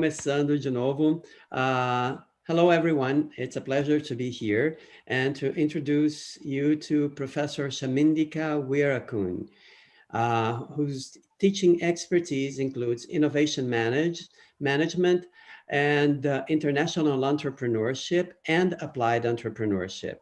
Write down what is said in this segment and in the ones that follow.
Começando de novo. Hello, everyone. It's a pleasure to be here and to introduce you to Professor Chamindika Weerakoon, whose teaching expertise includes innovation management and international entrepreneurship and applied entrepreneurship.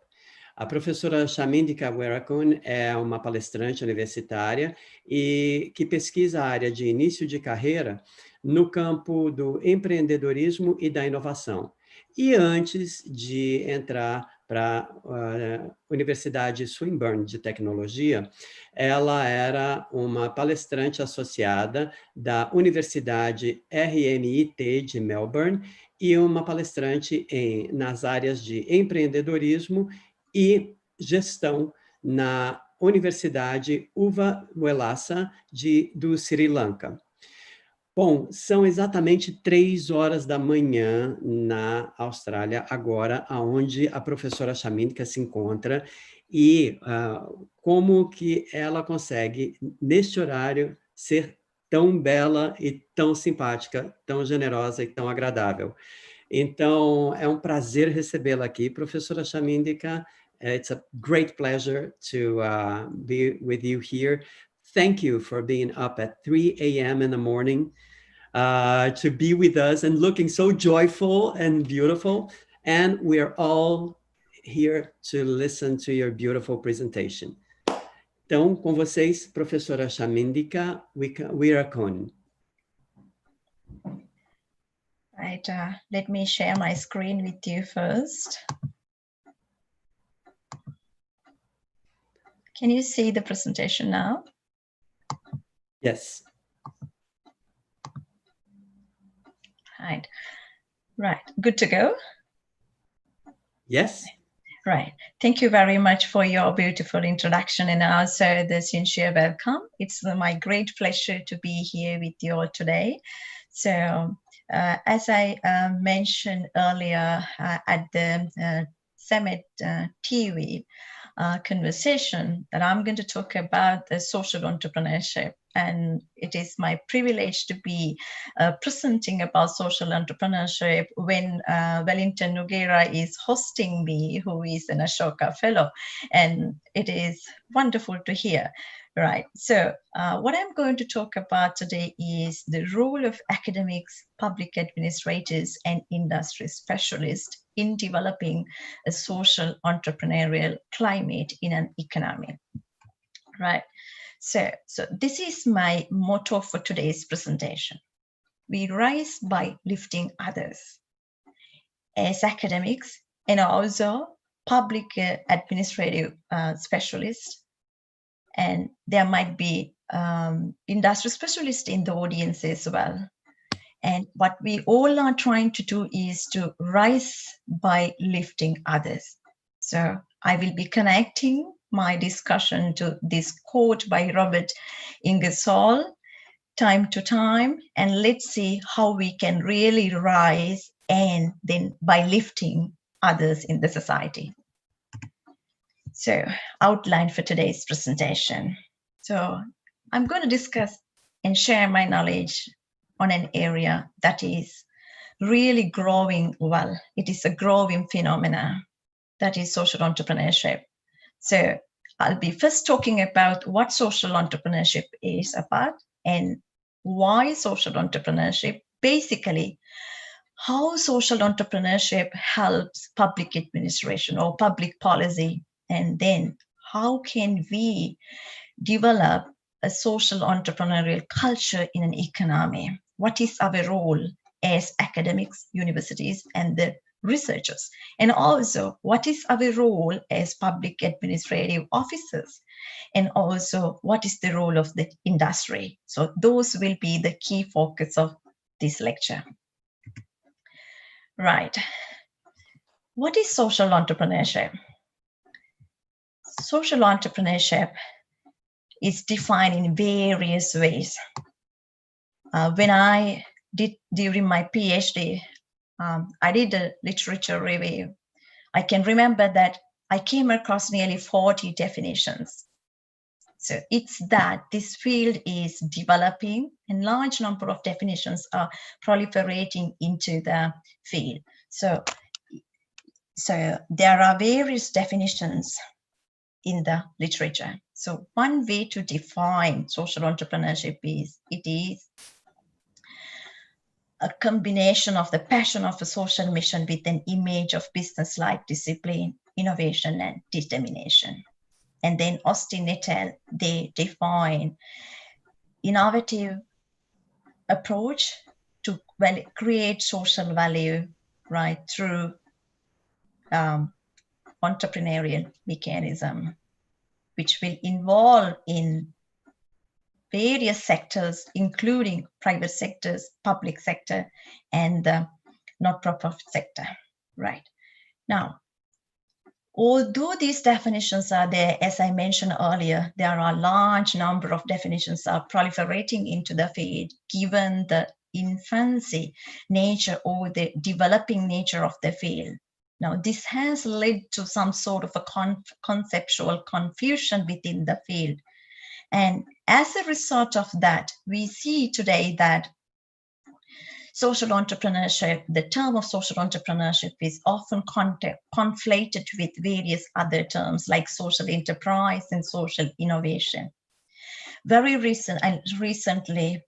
A professora Chamindika Weerakoon é uma palestrante universitária e que pesquisa a área de início de carreira no campo do empreendedorismo e da inovação. E antes de entrar para a Universidade Swinburne de Tecnologia, ela era uma palestrante associada da Universidade RMIT de Melbourne e uma palestrante nas áreas de empreendedorismo e gestão na Universidade Uva Welasa do Sri Lanka. Bom, são exatamente 3 horas da manhã na Austrália, agora, onde a professora Chamindika se encontra, e como que ela consegue, neste horário, ser tão bela e tão simpática, tão generosa e tão agradável. Então, é um prazer recebê-la aqui, professora Chamindika. It's a great pleasure to be with you here. Thank you for being up at 3 a.m. in the morning to be with us and looking so joyful and beautiful. And we are all here to listen to your beautiful presentation. Então, com vocês, professora Chamindika Weerakoon. Right, let me share my screen with you first. Can you see the presentation now? Yes. Right, good to go? Yes. Right, thank you very much for your beautiful introduction and also the sincere welcome. It's my great pleasure to be here with you all today. So, as I mentioned earlier at the SemeAD TV conversation, that I'm going to talk about the social entrepreneurship. And it is my privilege to be presenting about social entrepreneurship when Wellington Noguera is hosting me, who is an Ashoka Fellow. And it is wonderful to hear. Right, so what I'm going to talk about today is the role of academics, public administrators, and industry specialists in developing a social entrepreneurial climate in an economy. Right, so this is my motto for today's presentation. We rise by lifting others. As academics and also public administrative specialists, and there might be industry specialists in the audience as well. And what we all are trying to do is to rise by lifting others. So I will be connecting my discussion to this quote by Robert Ingersoll, time to time, and let's see how we can really rise and then by lifting others in the society. So, outline for today's presentation. So, I'm going to discuss and share my knowledge on an area that is really growing well. It is a growing phenomenon, that is social entrepreneurship. So, I'll be first talking about what social entrepreneurship is about and why social entrepreneurship, basically, how social entrepreneurship helps public administration or public policy. And then how can we develop a social entrepreneurial culture in an economy? What is our role as academics, universities, and the researchers? And also, what is our role as public administrative officers? And also, what is the role of the industry? So those will be the key focus of this lecture. Right. What is social entrepreneurship? Social entrepreneurship is defined in various ways. When I did during my PhD, I did a literature review. I can remember that I came across nearly 40 definitions. So it's that this field is developing and large number of definitions are proliferating into the field. So there are various definitions in the literature. So one way to define social entrepreneurship is it is a combination of the passion of a social mission with an image of business-like discipline, innovation, and determination. And then Austin et al., they define innovative approach to create social value, right, through entrepreneurial mechanism, which will involve in various sectors, including private sectors, public sector, and the not-for-profit sector, right? Now, although these definitions are there, as I mentioned earlier, there are a large number of definitions are proliferating into the field, given the infancy nature or the developing nature of the field. Now, this has led to some sort of a conceptual confusion within the field. And as a result of that, we see today that social entrepreneurship, the term of social entrepreneurship is often conflated with various other terms like social enterprise and social innovation. Very recently,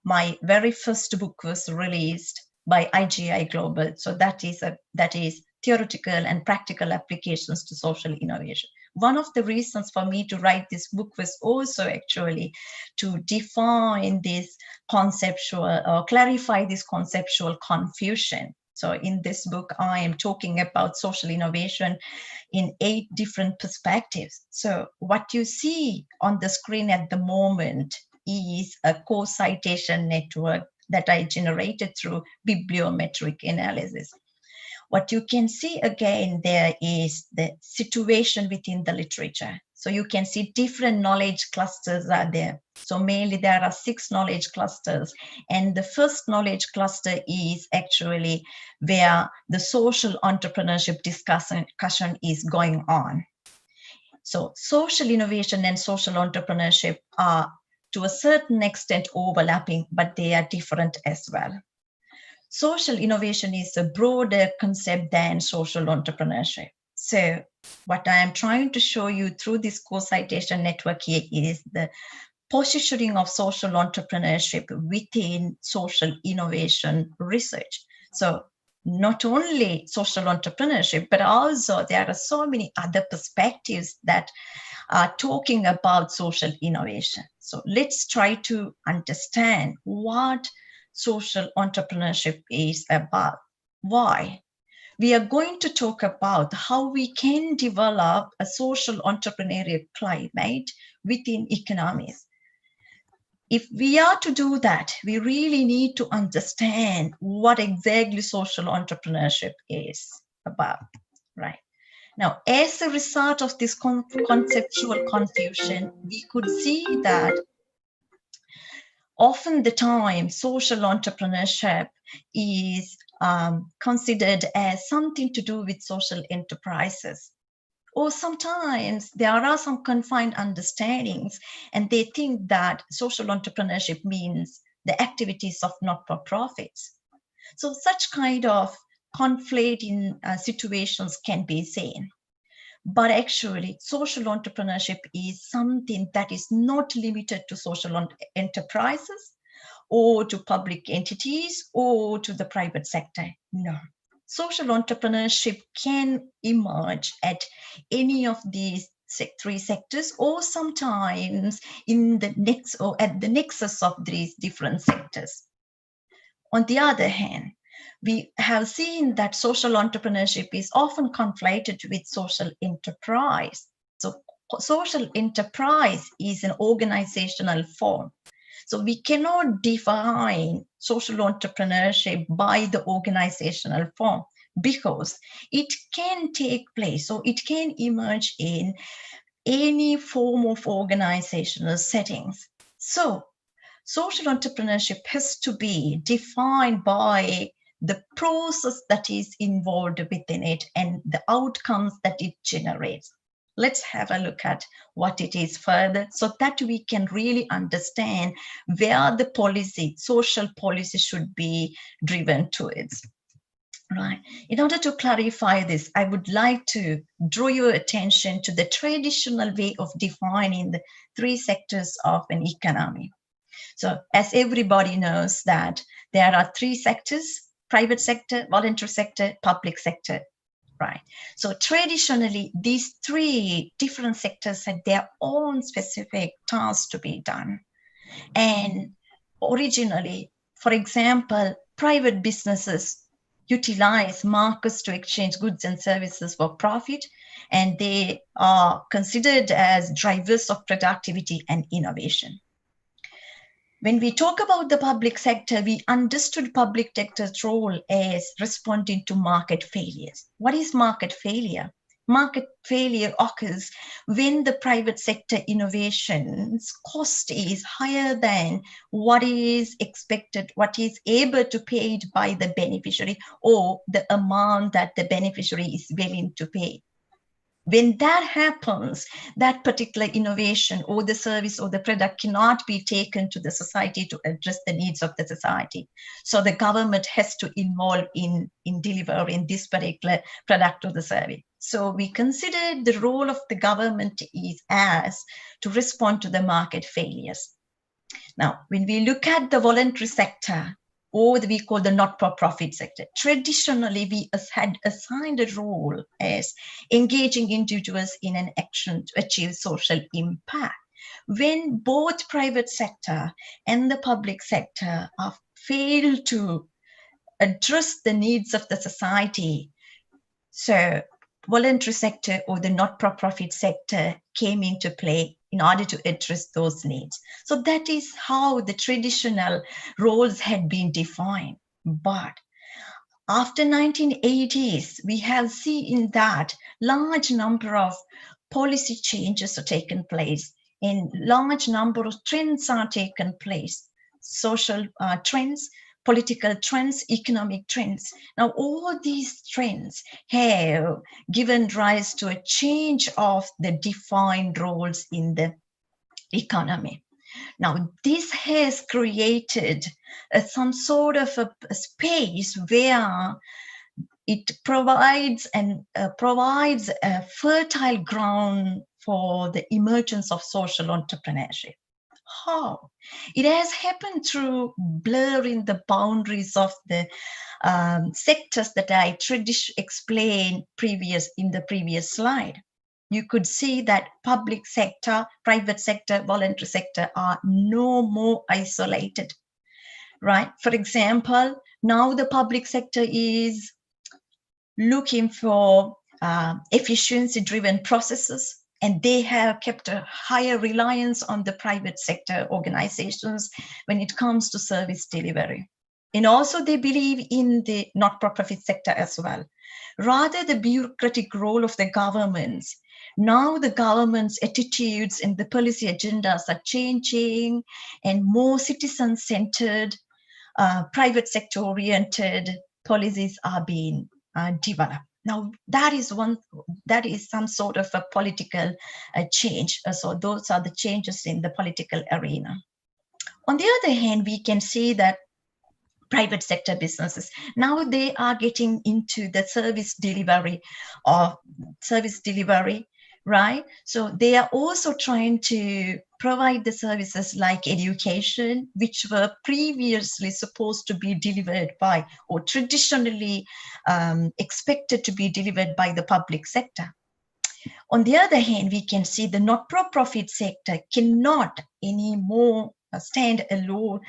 my very first book was released by IGI Global. So that is theoretical and practical applications to social innovation. One of the reasons for me to write this book was also actually to define this conceptual or clarify this conceptual confusion. So in this book, I am talking about social innovation in 8 different perspectives. So what you see on the screen at the moment is a co-citation network that I generated through bibliometric analysis. What you can see again there is the situation within the literature. So you can see different knowledge clusters are there. So mainly there are 6 knowledge clusters. And the first knowledge cluster is actually where the social entrepreneurship discussion is going on. So social innovation and social entrepreneurship are to a certain extent overlapping, but they are different as well. Social innovation is a broader concept than social entrepreneurship. So what I am trying to show you through this co-citation network here is the positioning of social entrepreneurship within social innovation research. So not only social entrepreneurship, but also there are so many other perspectives that are talking about social innovation. So let's try to understand what social entrepreneurship is about. Why? We are going to talk about how we can develop a social entrepreneurial climate within economies. If we are to do that, we really need to understand what exactly social entrepreneurship is about, right? Now, as a result of this conceptual confusion, we could see that often the time social entrepreneurship is considered as something to do with social enterprises. Or sometimes there are some confined understandings and they think that social entrepreneurship means the activities of not-for-profits. So such kind of conflating situations can be seen. But actually, social entrepreneurship is something that is not limited to social enterprises or to public entities or to the private sector. No. Social entrepreneurship can emerge at any of these 3 sectors or sometimes in the next or at the nexus of these different sectors. On the other hand, we have seen that social entrepreneurship is often conflated with social enterprise. So social enterprise is an organizational form. So we cannot define social entrepreneurship by the organizational form because it can take place or it can emerge in any form of organizational settings. So social entrepreneurship has to be defined by the process that is involved within it and the outcomes that it generates. Let's have a look at what it is further so that we can really understand where the policy, social policy should be driven towards. Right. In order to clarify this, I would like to draw your attention to the traditional way of defining the three sectors of an economy. So as everybody knows that there are three sectors: private sector, voluntary sector, public sector. Right. So traditionally, these three different sectors had their own specific tasks to be done. And originally, for example, private businesses utilize markets to exchange goods and services for profit, and they are considered as drivers of productivity and innovation. When we talk about the public sector, we understood public sector's role as responding to market failures. What is market failure? Market failure occurs when the private sector innovation's cost is higher than what is expected, what is able to be paid by the beneficiary, or the amount that the beneficiary is willing to pay. When that happens, that particular innovation or the service or the product cannot be taken to the society to address the needs of the society. So the government has to involve in delivering this particular product or the service. So we consider the role of the government is as to respond to the market failures. Now, when we look at the voluntary sector, or we call the not-for-profit sector, traditionally we had assigned a role as engaging individuals in an action to achieve social impact. When both private sector and the public sector are failed to address the needs of the society, so voluntary sector or the not-for-profit sector came into play in order to address those needs. So that is how the traditional roles had been defined. But after 1980s, we have seen that large number of policy changes are taken place and large number of trends are taken place, social trends, political trends, economic trends. Now, all these trends have given rise to a change of the defined roles in the economy. Now, this has created some sort of a space where it provides a fertile ground for the emergence of social entrepreneurship. How? It has happened through blurring the boundaries of the sectors that I explained in the previous slide. You could see that public sector, private sector, voluntary sector are no more isolated, right? For example, now the public sector is looking for efficiency-driven processes, and they have kept a higher reliance on the private sector organizations when it comes to service delivery. And also they believe in the not-for-profit sector as well. Rather, the bureaucratic role of the governments, now the government's attitudes and the policy agendas are changing, and more citizen-centered, private sector-oriented policies are being developed. Now, that is some sort of a political change. So those are the changes in the political arena. On the other hand, we can see that private sector businesses, now they are getting into the service delivery, right? So they are also trying to provide the services like education, which were previously supposed to be delivered by, or traditionally expected to be delivered by the public sector. On the other hand, we can see the not-for-profit sector cannot anymore stand alone,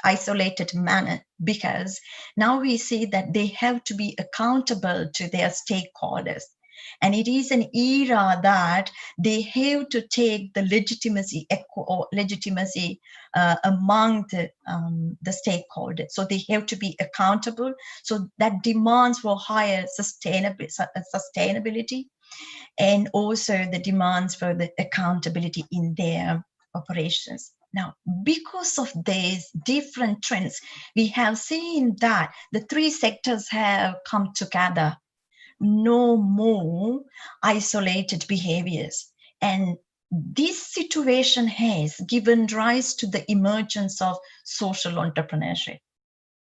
isolated manner, because now we see that they have to be accountable to their stakeholders. And it is an era that they have to take the legitimacy among the stakeholders. So they have to be accountable. So that demands for higher sustainability, and also the demands for the accountability in their operations. Now, because of these different trends, we have seen that the three sectors have come together. no more isolated behaviors. And this situation has given rise to the emergence of social entrepreneurship.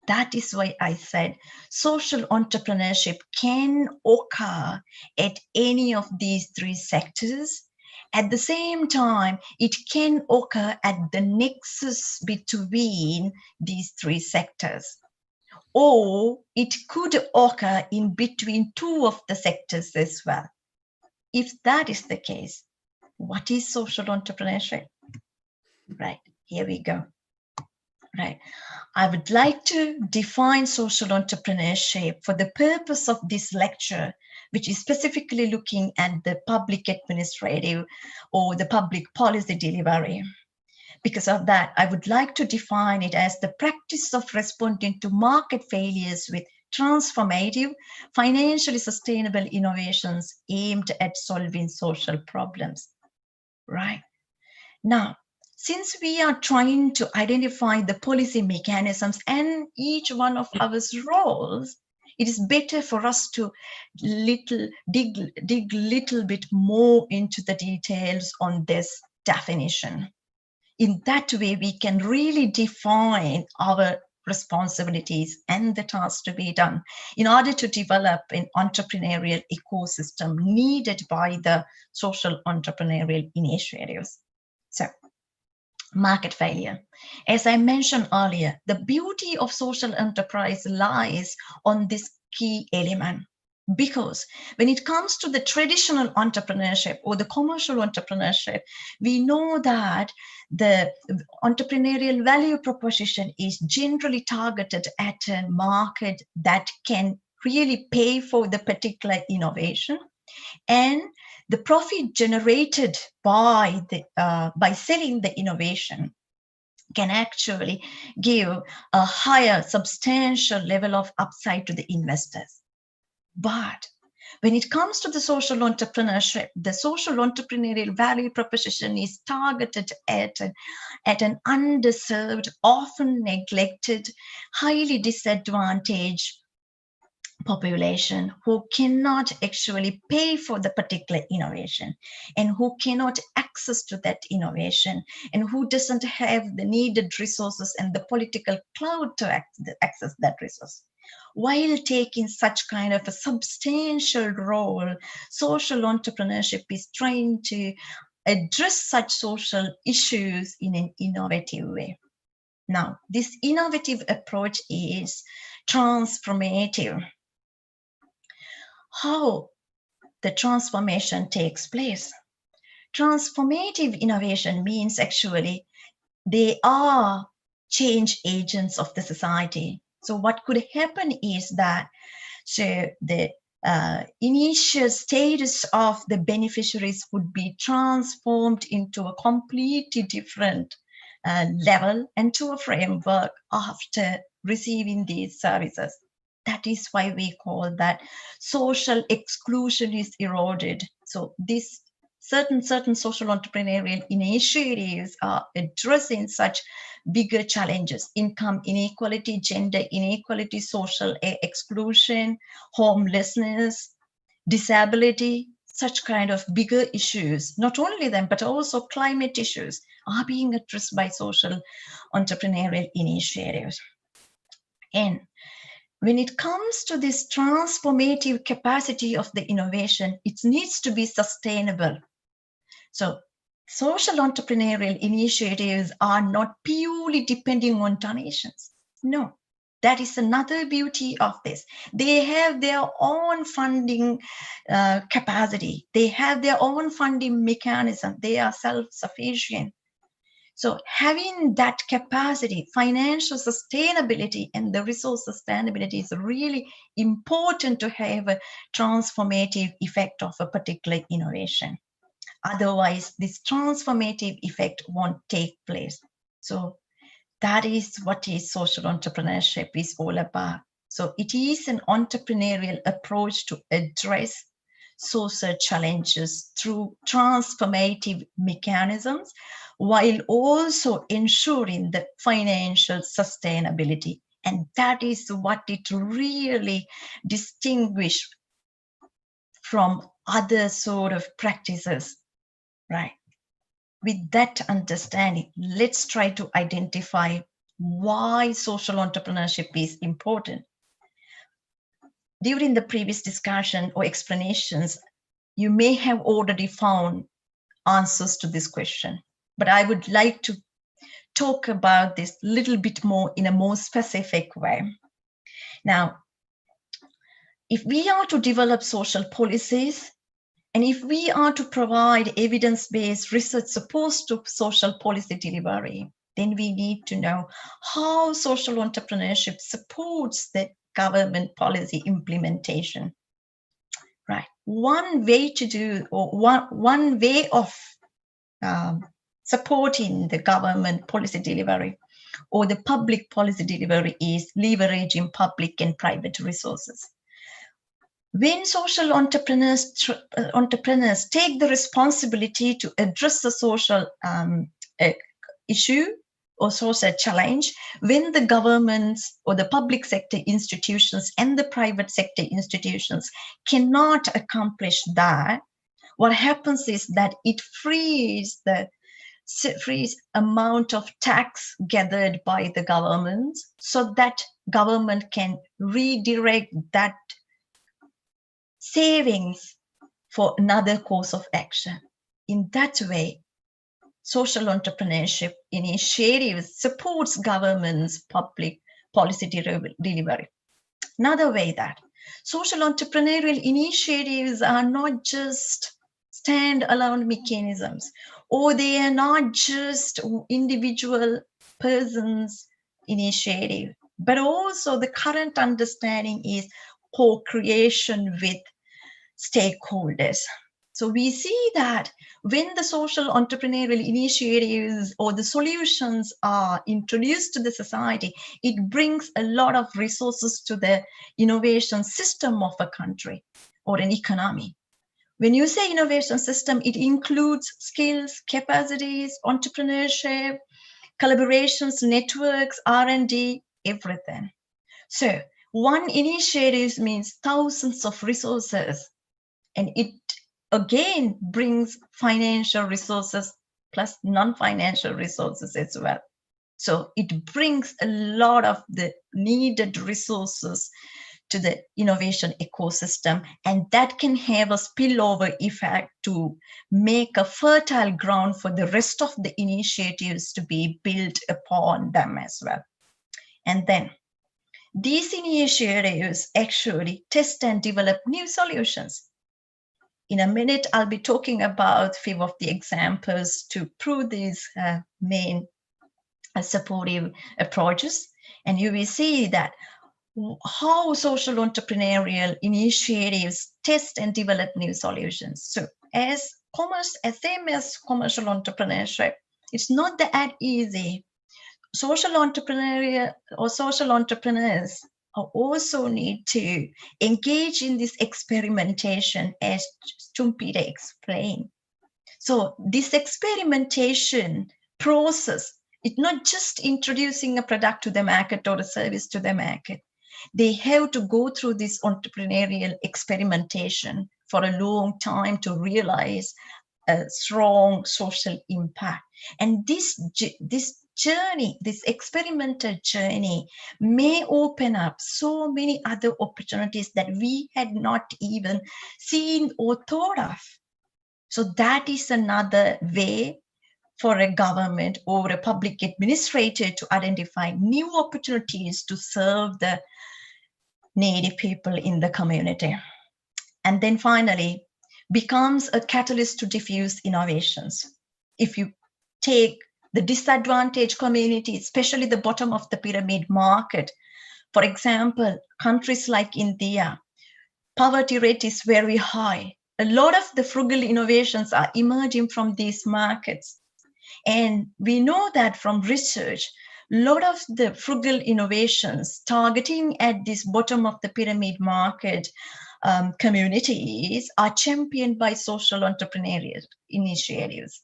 That is why I said social entrepreneurship can occur at any of these three sectors. At the same time, it can occur at the nexus between these three sectors. Or it could occur in between two of the sectors as well. If that is the case, what is social entrepreneurship? Right, here we go. Right. I would like to define social entrepreneurship for the purpose of this lecture, which is specifically looking at the public administrative or the public policy delivery. Because of that, I would like to define it as the practice of responding to market failures with transformative, financially sustainable innovations aimed at solving social problems. Right. Now, since we are trying to identify the policy mechanisms and each one of our roles, it is better for us to dig little bit more into the details on this definition. In that way, we can really define our responsibilities and the tasks to be done in order to develop an entrepreneurial ecosystem needed by the social entrepreneurial initiatives. So, market failure. As I mentioned earlier, the beauty of social enterprise lies on this key element. Because when it comes to the traditional entrepreneurship or the commercial entrepreneurship, we know that the entrepreneurial value proposition is generally targeted at a market that can really pay for the particular innovation, and the profit generated by selling the innovation can actually give a higher substantial level of upside to the investors. But when it comes to the social entrepreneurship, the social entrepreneurial value proposition is targeted at an underserved, often neglected, highly disadvantaged population who cannot actually pay for the particular innovation and who cannot access to that innovation and who doesn't have the needed resources and the political clout to access that resource. While taking such kind of a substantial role, social entrepreneurship is trying to address such social issues in an innovative way. Now, this innovative approach is transformative. How the transformation takes place. Transformative innovation means actually they are change agents of the society. So what could happen is that the initial status of the beneficiaries would be transformed into a completely different level and to a framework after receiving these services. That is why we call that social exclusion is eroded. So this certain social entrepreneurial initiatives are addressing such bigger challenges: income inequality, gender inequality, social exclusion, homelessness, disability. Such kind of bigger issues, not only them, but also climate issues, are being addressed by social entrepreneurial initiatives. And when it comes to this transformative capacity of the innovation, it needs to be sustainable. So social entrepreneurial initiatives are not purely depending on donations. No, that is another beauty of this. They have their own funding capacity. They have their own funding mechanism. They are self-sufficient. So having that capacity, financial sustainability and the resource sustainability is really important to have a transformative effect of a particular innovation. Otherwise, this transformative effect won't take place. So that is what is social entrepreneurship is all about. So it is an entrepreneurial approach to address social challenges through transformative mechanisms, while also ensuring the financial sustainability. And that is what it really distinguishes from other sort of practices, right? With that understanding, let's try to identify why social entrepreneurship is important. During the previous discussion or explanations, you may have already found answers to this question, but I would like to talk about this a little bit more in a more specific way. Now, if we are to develop social policies, and if we are to provide evidence-based research support to social policy delivery, then we need to know how social entrepreneurship supports the government policy implementation. Right. One way to do, or one way of supporting the government policy delivery or the public policy delivery is leveraging public and private resources. When social entrepreneurs take the responsibility to address the social issue or social challenge, when the governments or the public sector institutions and the private sector institutions cannot accomplish that, what happens is that it frees amount of tax gathered by the government, so that government can redirect that savings for another course of action. In that way, social entrepreneurship initiatives supports government's public policy delivery. Another way that social entrepreneurial initiatives are not just stand-alone mechanisms, or they are not just individual persons' initiative, but also the current understanding is co-creation with stakeholders. So we see that when the social entrepreneurial initiatives or the solutions are introduced to the society, it brings a lot of resources to the innovation system of a country or an economy. When you say innovation system, it includes skills, capacities, entrepreneurship, collaborations, networks, R&D, everything. So one initiative means thousands of resources, and it again brings financial resources plus non-financial resources as well. So it brings a lot of the needed resources to the innovation ecosystem, and that can have a spillover effect to make a fertile ground for the rest of the initiatives to be built upon them as well. And then these initiatives actually test and develop new solutions. In a minute, I'll be talking about a few of the examples to prove these main supportive approaches. And you will see that how social entrepreneurial initiatives test and develop new solutions. So same as commercial entrepreneurship, it's not that easy. Social entrepreneurial or social entrepreneurs also need to engage in this experimentation, as Chamindika explained. So this experimentation process, it's not just introducing a product to the market or a service to the market. They have to go through this entrepreneurial experimentation for a long time to realize a strong social impact. And this journey, this experimental journey, may open up so many other opportunities that we had not even seen or thought of. So that is another way for a government or a public administrator to identify new opportunities to serve the needy people in the community. And then finally, becomes a catalyst to diffuse innovations. If you take the disadvantaged community, especially the bottom of the pyramid market, for example, countries like India, poverty rate is very high. A lot of the frugal innovations are emerging from these markets. And we know that from research, a lot of the frugal innovations targeting at this bottom of the pyramid market communities are championed by social entrepreneurial initiatives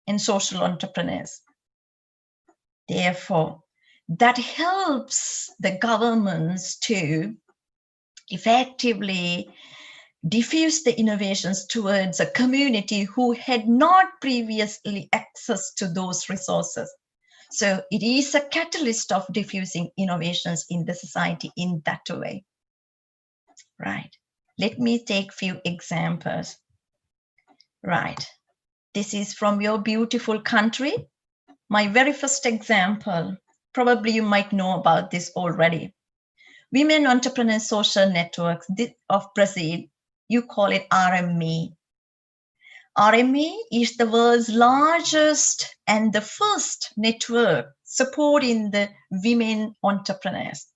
and social entrepreneurs. Therefore, that helps the governments to effectively diffuse the innovations towards a community who had not previously access to those resources. So it is a catalyst of diffusing innovations in the society in that way. Right. Let me take few examples. Right. This is from your beautiful country. My very first example, probably you might know about this already. Women Entrepreneurs Social Networks of Brazil, you call it RME. RME is the world's largest and the first network supporting the women entrepreneurs.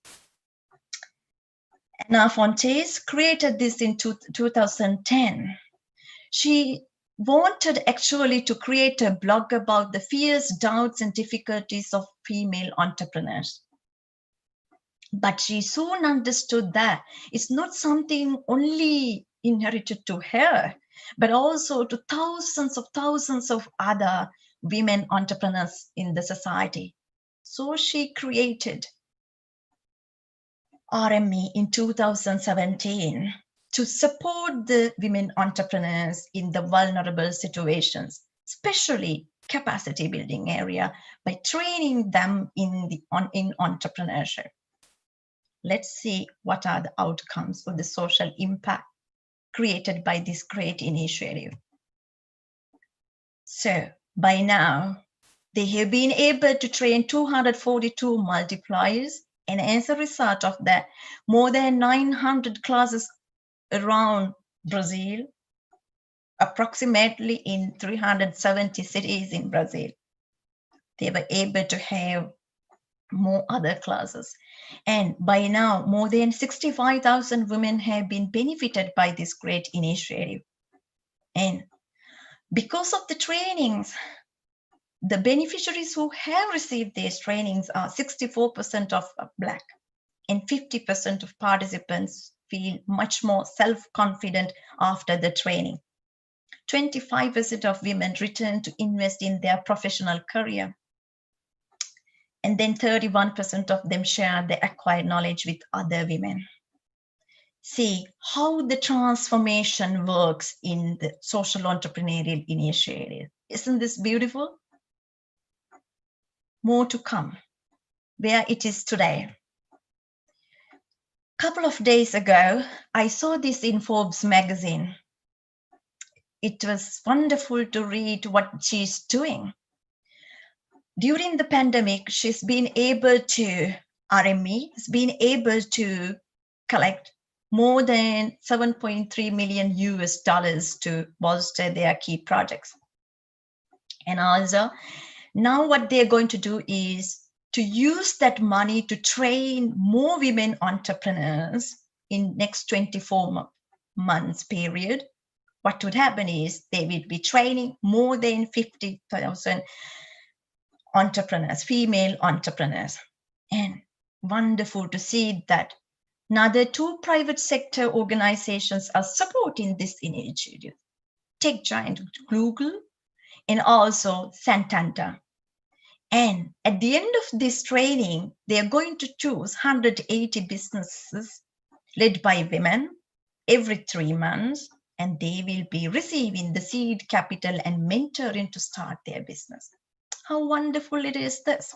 Anna Fontes created this in 2010. She wanted actually to create a blog about the fears, doubts, and difficulties of female entrepreneurs. But she soon understood that it's not something only inherited to her, but also to thousands of other women entrepreneurs in the society. So she created RME in 2017 to support the women entrepreneurs in the vulnerable situations, especially capacity building area, by training them in entrepreneurship. Let's see what are the outcomes of the social impact created by this great initiative. So by now, they have been able to train 242 multipliers, and as a result of that, more than 900 classes around Brazil, approximately in 370 cities in Brazil. They were able to have more other classes. And by now, more than 65,000 women have been benefited by this great initiative. And because of the trainings, the beneficiaries who have received these trainings are 64% of Black, and 50% of participants feel much more self-confident after the training. 25% of women return to invest in their professional career. And then 31% of them share their acquired knowledge with other women. See how the transformation works in the social entrepreneurial initiative. Isn't this beautiful? More to come, where it is today. A couple of days ago, I saw this in Forbes magazine. It was wonderful to read what she's doing. During the pandemic, she's been able to, RME has been able to collect more than 7.3 million US dollars to bolster their key projects. And also, now what they're going to do is to use that money to train more women entrepreneurs in next 24 months period. What would happen is they will be training more than 50,000 entrepreneurs, female entrepreneurs. And wonderful to see that another 2 private sector organizations are supporting this initiative. Tech giant Google and also Santander. And at the end of this training, they are going to choose 180 businesses led by women every 3 months, and they will be receiving the seed capital and mentoring to start their business. How wonderful it is this.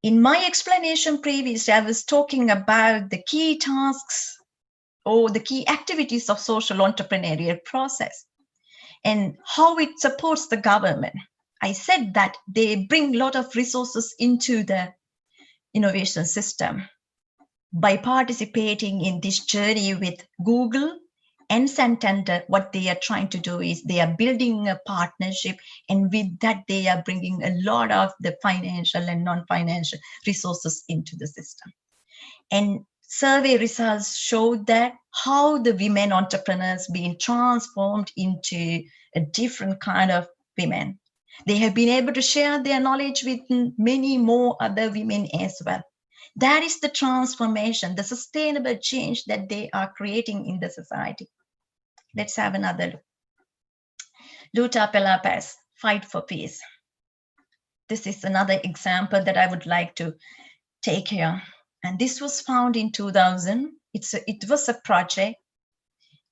In my explanation previously, I was talking about the key tasks or the key activities of social entrepreneurial process and how it supports the government. I said that they bring a lot of resources into the innovation system. By participating in this journey with Google and Santander, what they are trying to do is they are building a partnership, and with that they are bringing a lot of the financial and non-financial resources into the system. And survey results show that how the women entrepreneurs being transformed into a different kind of women. They have been able to share their knowledge with many more other women as well. That is the transformation, the sustainable change that they are creating in the society. Let's have another look. Luta Pelapes, Fight for Peace. This is another example that I would like to take here. And this was found in 2000. It was a project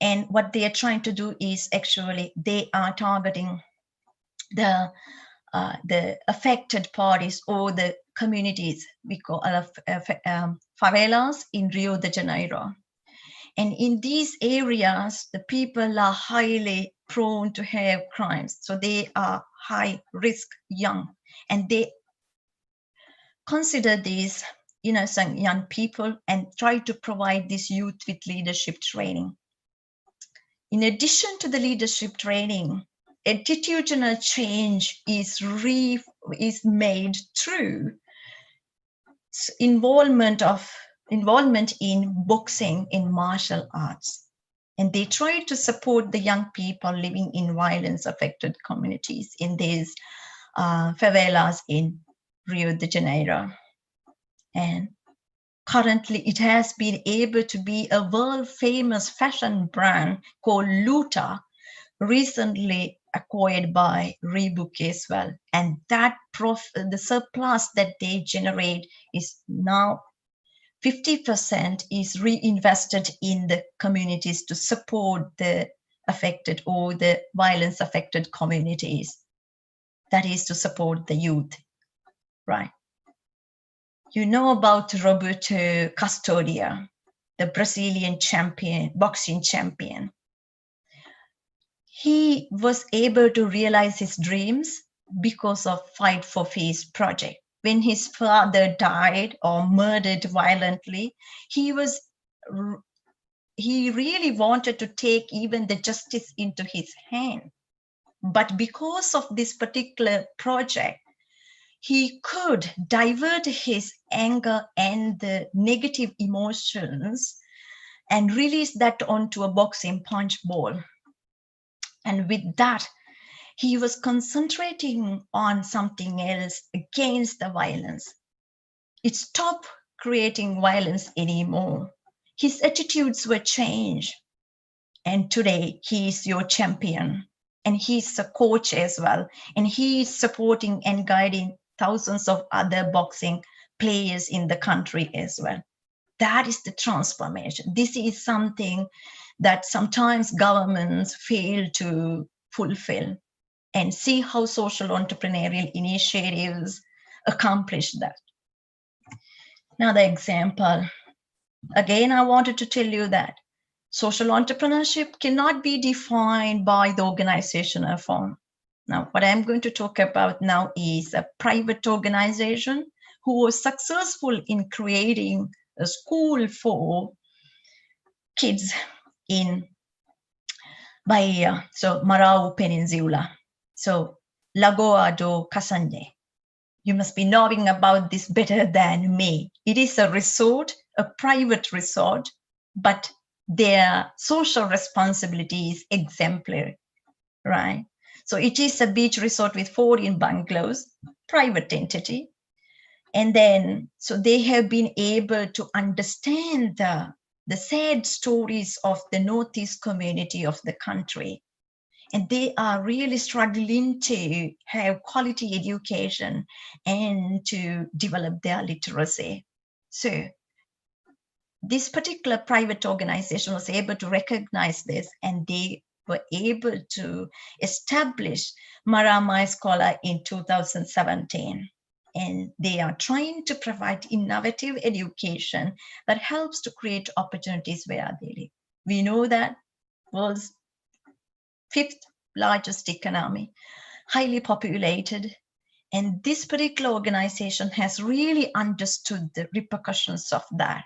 And what they are trying to do is actually they are targeting the affected parties or the communities we call favelas in Rio de Janeiro. And in these areas, the people are highly prone to have crimes. So they are high risk young, and they consider these innocent young people and try to provide this youth with leadership training. In addition to the leadership training, attitudinal change is made through involvement in boxing, in martial arts. And they try to support the young people living in violence-affected communities in these favelas in Rio de Janeiro. And currently, it has been able to be a world-famous fashion brand called Luta, recently acquired by Reebok as well. And that the surplus that they generate is now 50% is reinvested in the communities to support the affected or the violence affected communities. That is to support the youth, right? You know about Roberto Custodia, the Brazilian champion, boxing champion. He was able to realize his dreams because of Fight for Peace project. When his father died or murdered violently, he really wanted to take even the justice into his hand. But because of this particular project, he could divert his anger and the negative emotions and release that onto a boxing punch ball. And with that, he was concentrating on something else against the violence. It stopped creating violence anymore. His attitudes were changed. And today he is your champion. And he's a coach as well. And he is supporting and guiding thousands of other boxing players in the country as well. That is the transformation. This is something that sometimes governments fail to fulfill. And see how social entrepreneurial initiatives accomplish that. Another example. Again, I wanted to tell you that social entrepreneurship cannot be defined by the organizational form. Now, what I'm going to talk about now is a private organization who was successful in creating a school for kids in Bahia, so Marau Peninsula. So Lagoa do Casande. You must be knowing about this better than me. It is a resort, a private resort, but their social responsibility is exemplary, right? So it is a beach resort with 14 bungalows, private entity. And then, so they have been able to understand the sad stories of the Northeast community of the country. And they are really struggling to have quality education and to develop their literacy. So this particular private organization was able to recognize this, and they were able to establish Marama Escola in 2017. And they are trying to provide innovative education that helps to create opportunities where they live. We know that world's 5th largest economy, highly populated. And this particular organization has really understood the repercussions of that,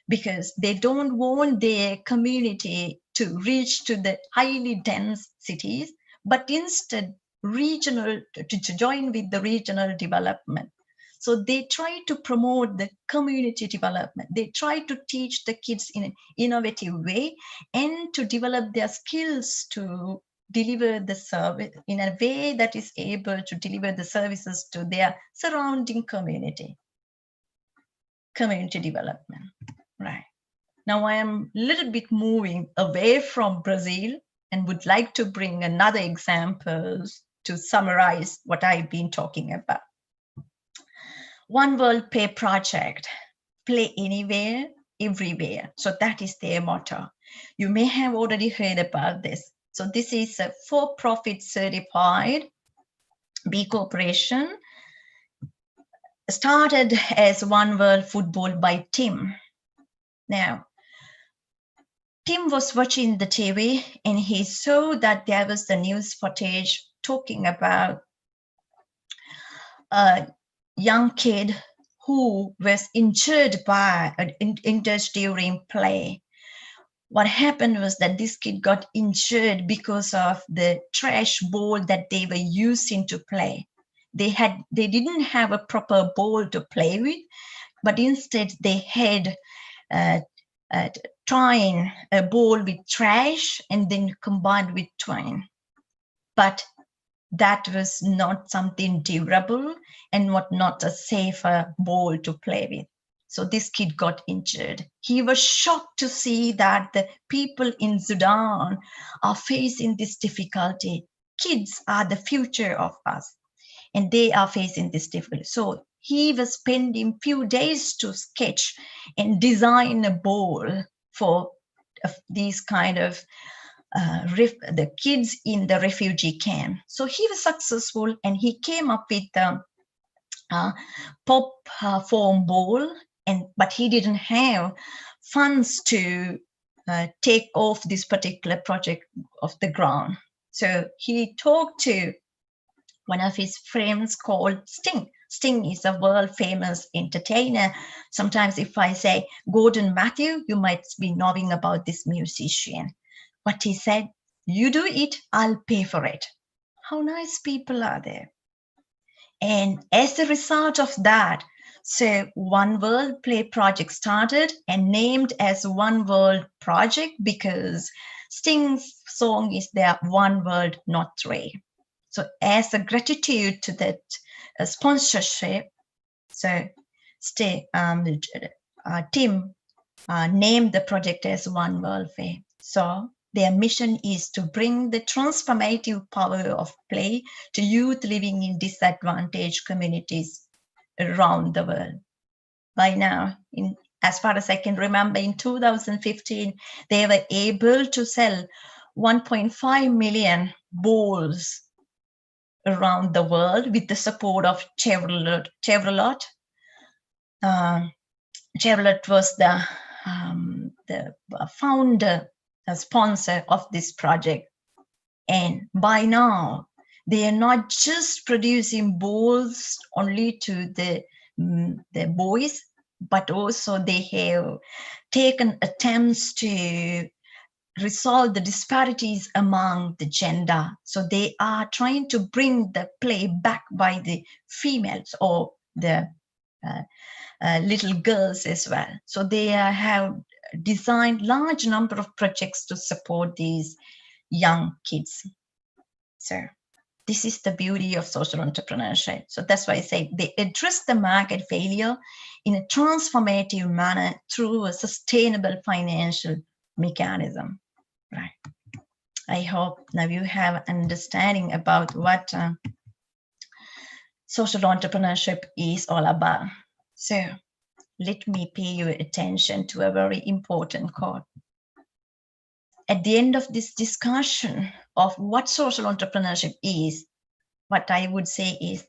because they don't want their community to reach to the highly dense cities, but instead regional, to join with the regional development. So they try to promote the community development. They try to teach the kids in an innovative way and to develop their skills to deliver the service in a way that is able to deliver the services to their surrounding community. Community development, right? Now I am a little bit moving away from Brazil and would like to bring another example to summarize what I've been talking about. One World Pay project, Play Anywhere, everywhere. So that is their motto. You may have already heard about this. So this is a for-profit certified B Corporation, started as One World Football by Tim. Now, Tim was watching the TV and he saw that there was the news footage talking about a young kid who was injured during play. What happened was that this kid got injured because of the trash ball that they were using to play. They didn't have a proper ball to play with, but instead they had twine, a ball with trash and then combined with twine. But that was not something durable and not a safer ball to play with. So this kid got injured. He was shocked to see that the people in Sudan are facing this difficulty. Kids are the future of us, and they are facing this difficulty. So he was spending few days to sketch and design a ball for these kind of the kids in the refugee camp. So he was successful, and he came up with the pop foam ball, but he didn't have funds to take off this particular project off the ground. So he talked to one of his friends called Sting. Sting is a world famous entertainer. Sometimes if I say Gordon Matthew, you might be knowing about this musician. But he said, you do it, I'll pay for it. How nice people are there. And as a result of that, so One World Play Project started and named as One World Project because Sting's song is there, One World, not three. So as a gratitude to that sponsorship, so Tim named the project as One World Play. So their mission is to bring the transformative power of play to youth living in disadvantaged communities around the world. By now, as far as I can remember, in 2015, they were able to sell 1.5 million balls around the world with the support of Chevrolet. Chevrolet was the founder, a sponsor of this project. And by now, they are not just producing balls only to the boys, but also they have taken attempts to resolve the disparities among the gender. So they are trying to bring the play back by the females or the little girls as well. So they have designed large number of projects to support these young kids. So this is the beauty of social entrepreneurship. So that's why I say they address the market failure in a transformative manner through a sustainable financial mechanism. Right. I hope now you have understanding about what social entrepreneurship is all about. So let me pay your attention to a very important quote. At the end of this discussion of what social entrepreneurship is, what I would say is,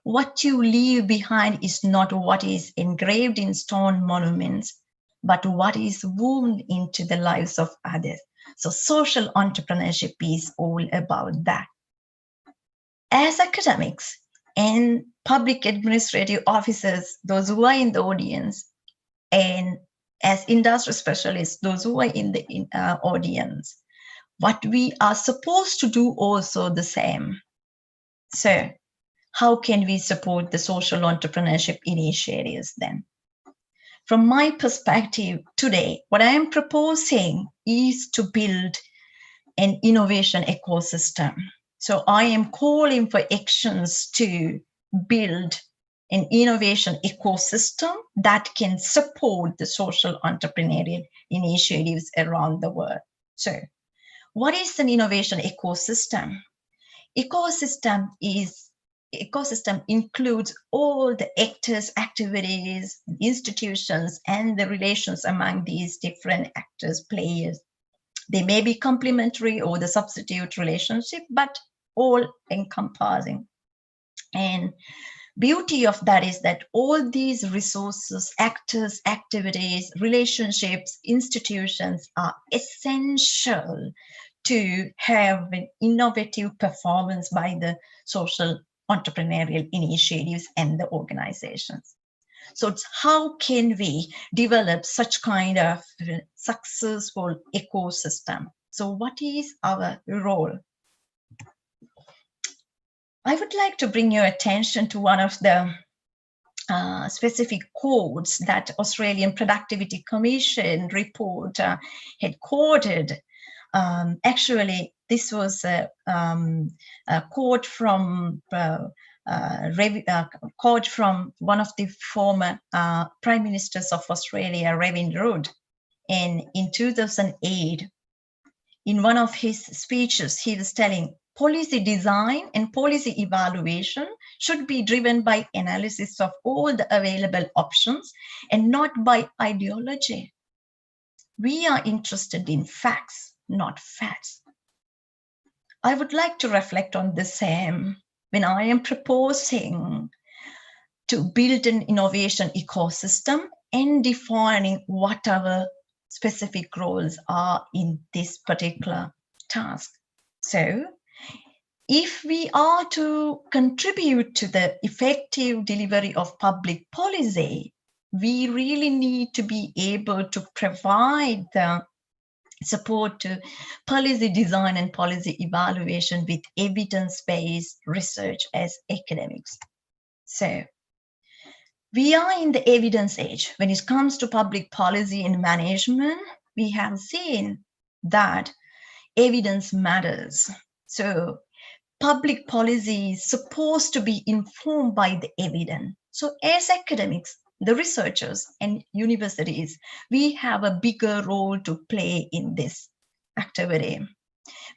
what you leave behind is not what is engraved in stone monuments, but what is woven into the lives of others. So social entrepreneurship is all about that. As academics and public administrative officers, those who are in the audience, and as industry specialists, those who are in the audience, what we are supposed to do also the same. So how can we support the social entrepreneurship initiatives then? From my perspective today, what I am proposing is to build an innovation ecosystem. So I am calling for actions to build an innovation ecosystem that can support the social entrepreneurial initiatives around the world. So what is an innovation ecosystem? Ecosystem is ecosystem includes all the actors, activities, institutions, and the relations among these different actors, players. They may be complementary or the substitute relationship, but all encompassing. And beauty of that is that all these resources, actors, activities, relationships, institutions are essential to have an innovative performance by the social entrepreneurial initiatives and the organizations. So it's how can we develop such kind of successful ecosystem? So what is our role? I would like to bring your attention to one of the specific quotes that Australian Productivity Commission report had quoted. Actually, this was a quote from one of the former Prime Ministers of Australia, Ravin Rudd. And in 2008, in one of his speeches, he was telling, policy design and policy evaluation should be driven by analysis of all the available options and not by ideology. We are interested in facts, not facts. I would like to reflect on the same when I am proposing to build an innovation ecosystem and defining what our specific roles are in this particular task. So, if we are to contribute to the effective delivery of public policy, we really need to be able to provide the support to policy design and policy evaluation with evidence-based research as academics. So we are in the evidence age. When it comes to public policy and management, we have seen that evidence matters. So public policy is supposed to be informed by the evidence. So as academics, the researchers and universities, we have a bigger role to play in this activity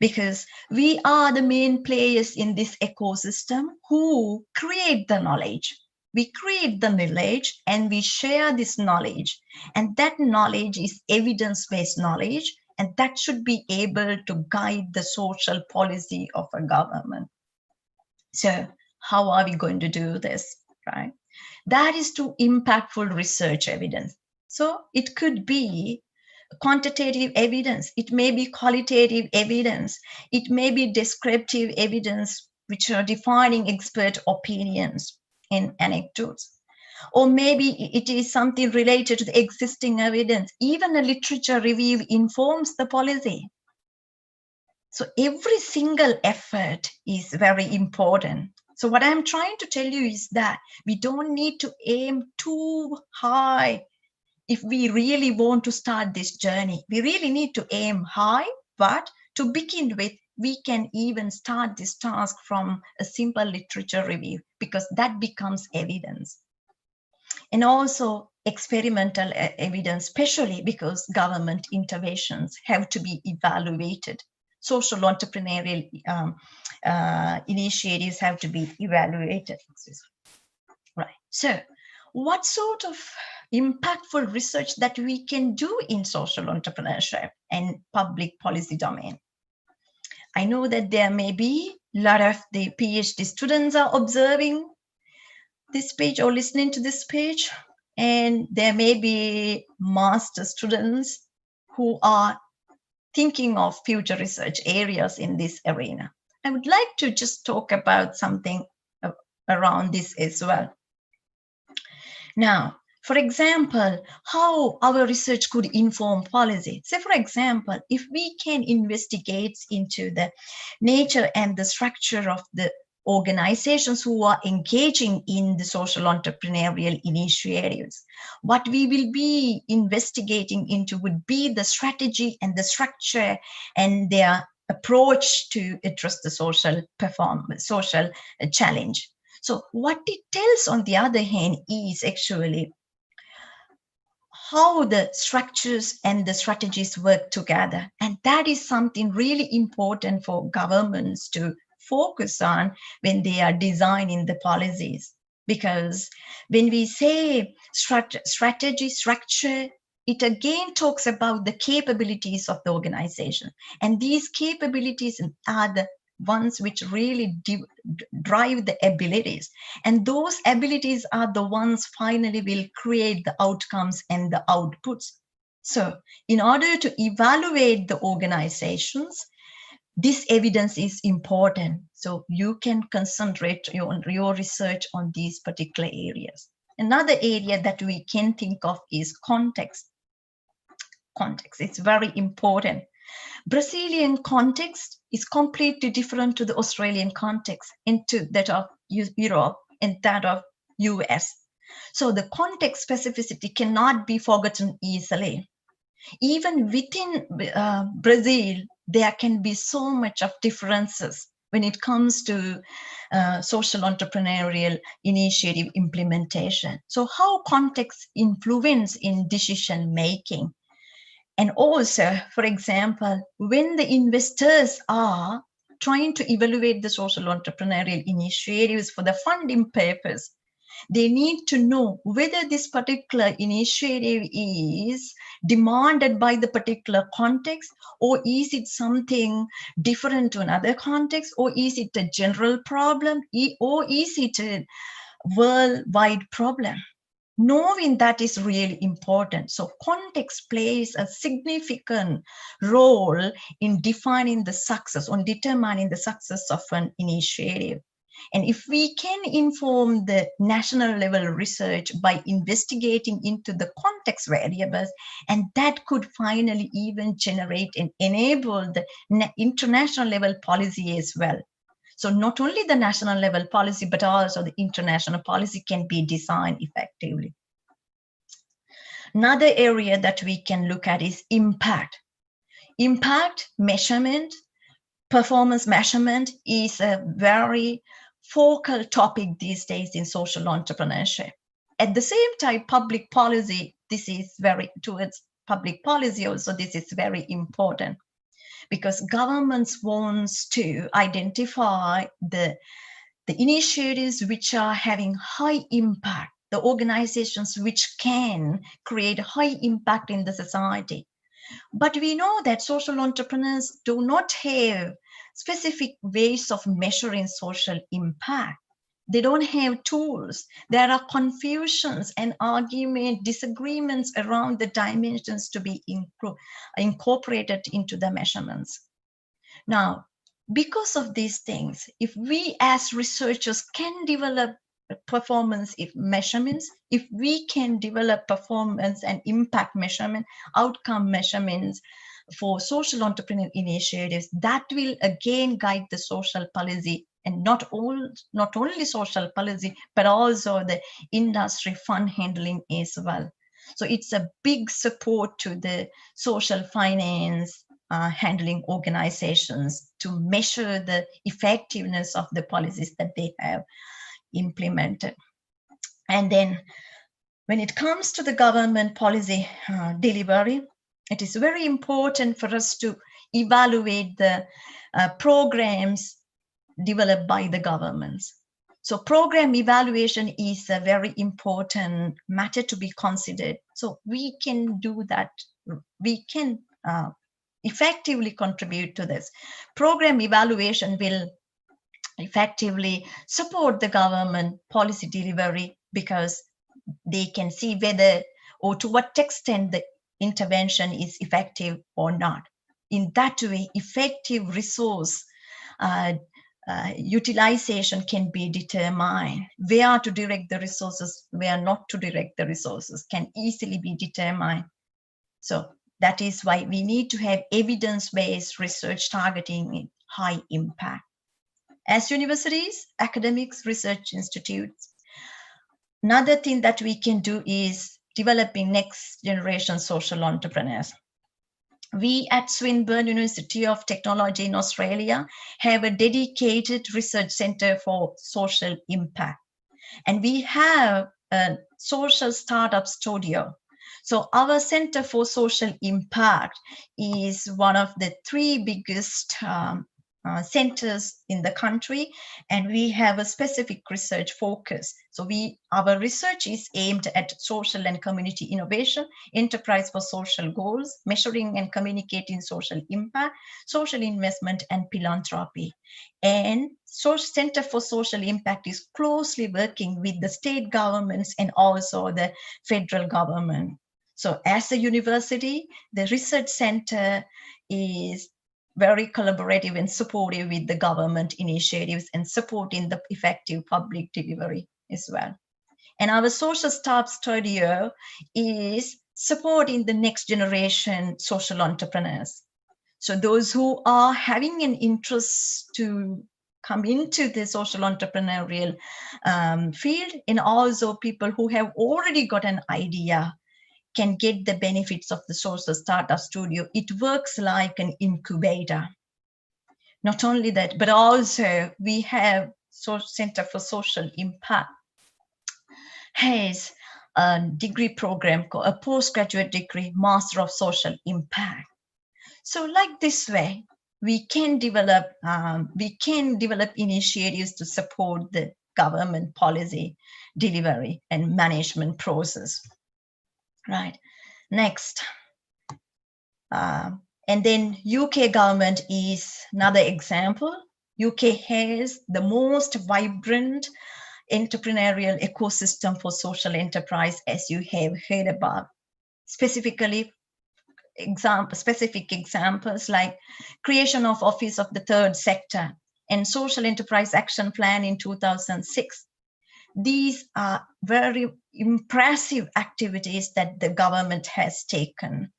because we are the main players in this ecosystem who create the knowledge. We create the knowledge and we share this knowledge. And that knowledge is evidence-based knowledge, and that should be able to guide the social policy of a government. So how are we going to do this, right? That is to impactful research evidence. So it could be quantitative evidence, it may be qualitative evidence, it may be descriptive evidence, which are defining expert opinions and anecdotes. Or maybe it is something related to the existing evidence. Even a literature review informs the policy. So every single effort is very important. So what I'm trying to tell you is that we don't need to aim too high if we really want to start this journey. We really need to aim high, but to begin with, we can even start this task from a simple literature review because that becomes evidence. And also experimental evidence, especially because government interventions have to be evaluated. Social entrepreneurial initiatives have to be evaluated. Right. So what sort of impactful research that we can do in social entrepreneurship and public policy domain? I know that there may be a lot of the PhD students are observing this page or listening to this page, and there may be master students who are thinking of future research areas in this arena. I would like to just talk about something around this as well. Now, for example, how our research could inform policy. Say, for example, if we can investigate into the nature and the structure of the organizations who are engaging in the social entrepreneurial initiatives, what we will be investigating into would be the strategy and the structure and their approach to address the social challenge. So what it tells, on the other hand, is actually how the structures and the strategies work together. And that is something really important for governments to focus on when they are designing the policies. Because when we say strategy, structure, it again talks about the capabilities of the organization. And these capabilities are the ones which really drive the abilities. And those abilities are the ones finally will create the outcomes and the outputs. So in order to evaluate the organizations, this evidence is important. So you can concentrate your research on these particular areas. Another area that we can think of is context. Context, it's very important. Brazilian context is completely different to the Australian context, and to that of Europe and that of US. So the context specificity cannot be forgotten easily. Even within Brazil, there can be so much of differences when it comes to social entrepreneurial initiative implementation. So how context influence in decision making. And also, for example, when the investors are trying to evaluate the social entrepreneurial initiatives for the funding purpose, they need to know whether this particular initiative is demanded by the particular context, or is it something different to another context, or is it a general problem, or is it a worldwide problem. Knowing that is really important. So context plays a significant role in defining the success, on determining the success of an initiative. And if we can inform the national level research by investigating into the context variables, and that could finally even generate and enable the international level policy as well. So not only the national level policy, but also the international policy can be designed effectively. Another area that we can look at is impact. Impact measurement, performance measurement is a very focal topic these days in social entrepreneurship. At the same time, public policy, this is very, towards public policy also, this is very important, because governments wants to identify the initiatives which are having high impact, the organizations which can create high impact in the society. But we know that social entrepreneurs do not have specific ways of measuring social impact. They don't have tools. There are confusions and argument, disagreements around the dimensions to be incorporated into the measurements. Now, because of these things, if we as researchers can develop performance measurements, if we can develop performance and impact measurement, outcome measurements for social entrepreneurial initiatives, that will again guide the social policy, and not only social policy, but also the industry fund handling as well. So it's a big support to the social finance handling organizations to measure the effectiveness of the policies that they have implemented. And then when it comes to the government policy delivery, it is very important for us to evaluate the programs developed by the governments. So program evaluation is a very important matter to be considered. So we can do that. We can effectively contribute to this. Program evaluation will effectively support the government policy delivery, because they can see whether or to what extent the intervention is effective or not. In that way, effective resource utilization can be determined. Where to direct the resources, where not to direct the resources can easily be determined. So that is why we need to have evidence-based research targeting high impact. As universities, academics, research institutes, another thing that we can do is developing next generation social entrepreneurs. We at Swinburne University of Technology in Australia have a dedicated research center for social impact. And we have a social startup studio. So our Center for Social Impact is one of the three biggest centers in the country, and we have a specific research focus. So our research is aimed at social and community innovation, enterprise for social goals, measuring and communicating social impact, social investment, and philanthropy. And Center for Social Impact is closely working with the state governments and also the federal government. So as a university, the research center is very collaborative and supportive with the government initiatives and supporting the effective public delivery as well. And our social staff studio is supporting the next generation social entrepreneurs. So those who are having an interest to come into the social entrepreneurial field, and also people who have already got an idea can get the benefits of the Social Startup Studio. It works like an incubator. Not only that, but also we have Center for Social Impact has a degree program called a postgraduate degree, Master of Social Impact. So like this way, we can develop initiatives to support the government policy delivery and management process. Right. Next. And then UK government is another example. UK has the most vibrant entrepreneurial ecosystem for social enterprise, as you have heard about. Specifically, specific examples like creation of Office of the Third Sector and Social Enterprise Action Plan in 2006. These are very impressive activities that the government has taken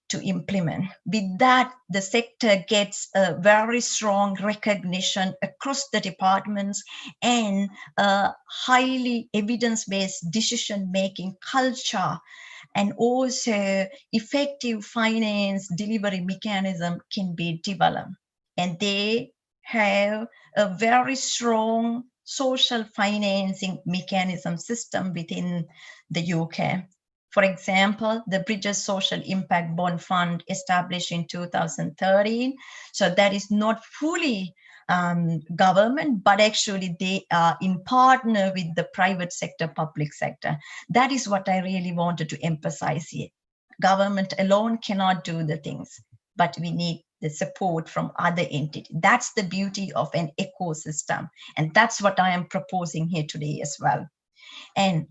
to implement. With that, the sector gets a very strong recognition across the departments and a highly evidence-based decision-making culture, and also effective finance delivery mechanism can be developed. And they have a very strong social financing mechanism system within the UK. For example, the Bridges Social Impact Bond Fund established in 2013. So that is not fully government, but actually they are in partner with the private sector, public sector. That is what I really wanted to emphasize here. Government alone cannot do the things, but we need the support from other entities. That's the beauty of an ecosystem. And that's what I am proposing here today as well. And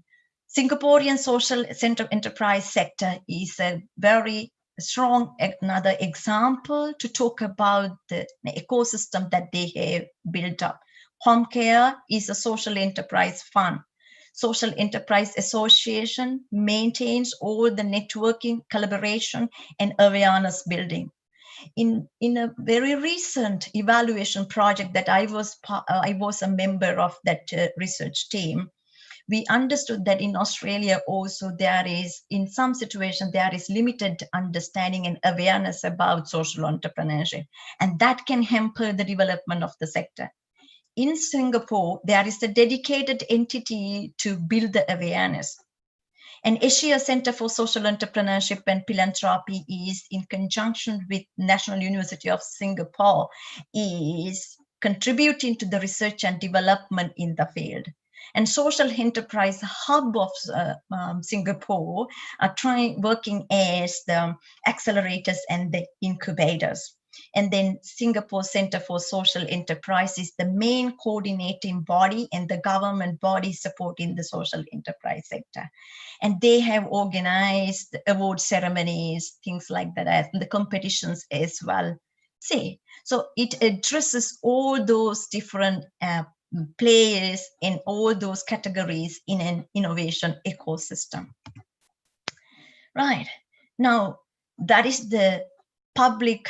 Singaporean social enterprise sector is a very strong another example to talk about the ecosystem that they have built up. Home Care is a social enterprise fund. Social Enterprise Association maintains all the networking, collaboration, and awareness building. In a very recent evaluation project that I was a member of that research team, we understood that in Australia also there is, in some situations, there is limited understanding and awareness about social entrepreneurship, and that can hamper the development of the sector. In Singapore, there is a dedicated entity to build the awareness. And Asia Center for Social Entrepreneurship and Philanthropy is, in conjunction with National University of Singapore, is contributing to the research and development in the field. And Social Enterprise Hub of Singapore are working as the accelerators and the incubators. And then Singapore Center for Social Enterprise is the main coordinating body and the government body supporting the social enterprise sector. And they have organized award ceremonies, things like that, and the competitions as well. See, so it addresses all those different players in all those categories in an innovation ecosystem. Right. Now, that is the public,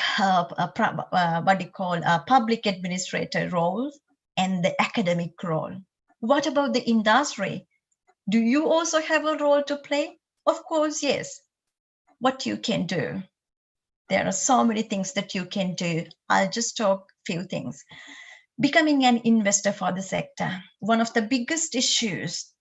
public administrator role and the academic role. What about the industry? Do you also have a role to play? Of course, yes. What you can do? There are so many things that you can do. I'll just talk a few things. Becoming an investor for the sector. One of the biggest issues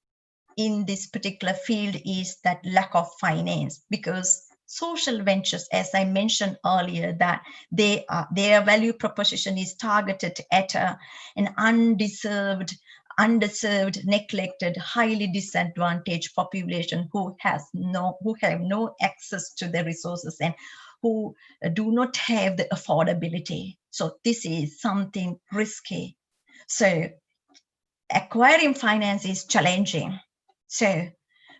in this particular field is that lack of finance, because social ventures, as I mentioned earlier, that their value proposition is targeted at an underserved, neglected, highly disadvantaged population who have no access to the resources and who do not have the affordability. So this is something risky. So acquiring finance is challenging. So,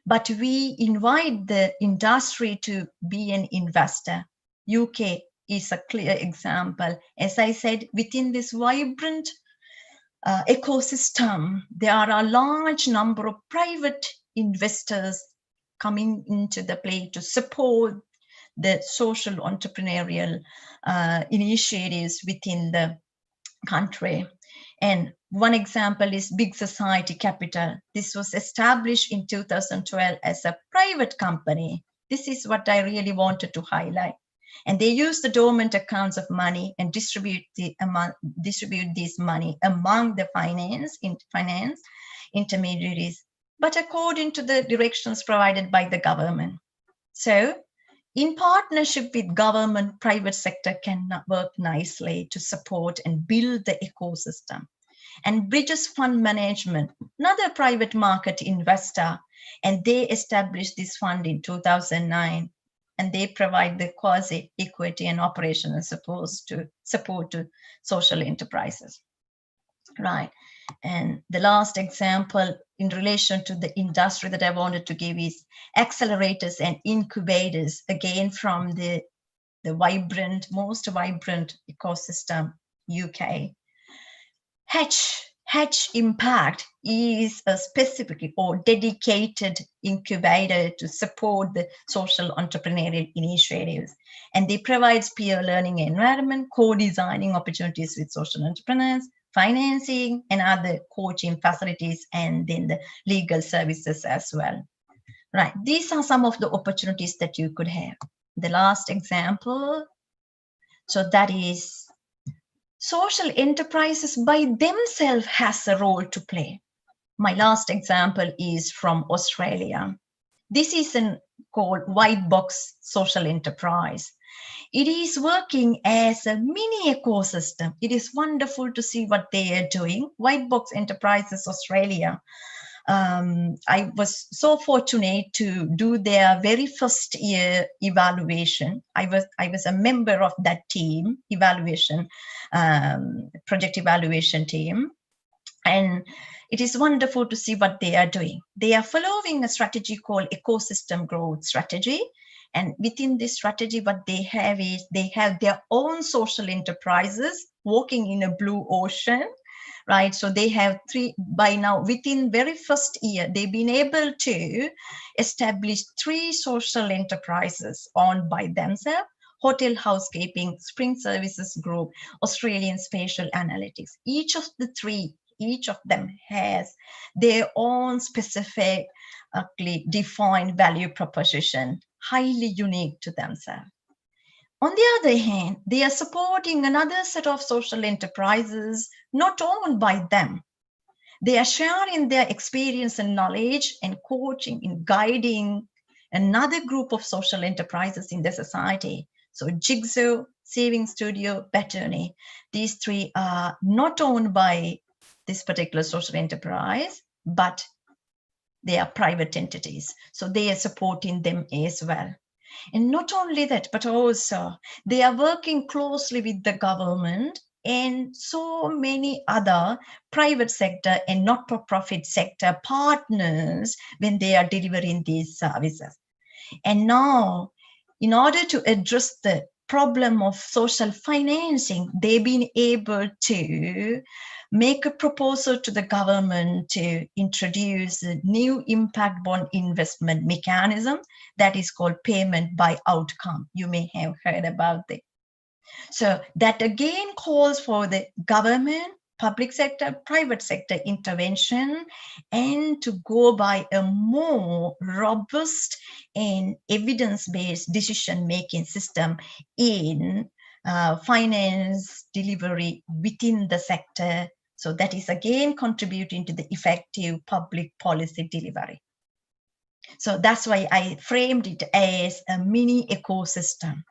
but we invite the industry to be an investor. UK is a clear example. As I said, within this vibrant ecosystem, there are a large number of private investors coming into the play to support the social entrepreneurial initiatives within the country. And one example is Big Society Capital. This was established in 2012 as a private company. This is what I really wanted to highlight. And they use the dormant accounts of money and distribute this money among the finance intermediaries, but according to the directions provided by the government. So in partnership with government, private sector can work nicely to support and build the ecosystem. And Bridges Fund Management, another private market investor, and they established this fund in 2009, and they provide the quasi-equity and operational support to social enterprises. Right. And the last example in relation to the industry that I wanted to give is accelerators and incubators, again from the most vibrant ecosystem, UK. Hatch Impact is a specific or dedicated incubator to support the social entrepreneurial initiatives. And they provide peer learning environment, co-designing opportunities with social entrepreneurs, financing and other coaching facilities, and then the legal services as well. Right, these are some of the opportunities that you could have. The last example, so that is social enterprises by themselves has a role to play. My last example is from Australia. This is called White Box Social Enterprise. It is working as a mini ecosystem. It is wonderful to see what they are doing. White Box Enterprises Australia. I was so fortunate to do their very first year evaluation. I was a member of that team, project evaluation team. And it is wonderful to see what they are doing. They are following a strategy called ecosystem growth strategy. And within this strategy, what they have is they have their own social enterprises walking in a blue ocean, right? So they have by now, within very first year, they've been able to establish 3 social enterprises owned by themselves: Hotel Housekeeping, Spring Services Group, Australian Spatial Analytics. Each of them has their own specifically defined value proposition, highly unique to themselves. On the other hand, they are supporting another set of social enterprises not owned by them. They are sharing their experience and knowledge and coaching and guiding another group of social enterprises in the society. So Jigsaw, Saving Studio, Bethany, these 3 are not owned by this particular social enterprise, but they are private entities. So they are supporting them as well. And not only that, but also they are working closely with the government and so many other private sector and not-for-profit sector partners when they are delivering these services. And now, in order to address the problem of social financing, they've been able to make a proposal to the government to introduce a new impact bond investment mechanism that is called payment by outcome. You may have heard about it. So that again calls for the government, public sector, private sector intervention, and to go by a more robust and evidence-based decision-making system in finance delivery within the sector. So that is again contributing to the effective public policy delivery. So that's why I framed it as a mini ecosystem.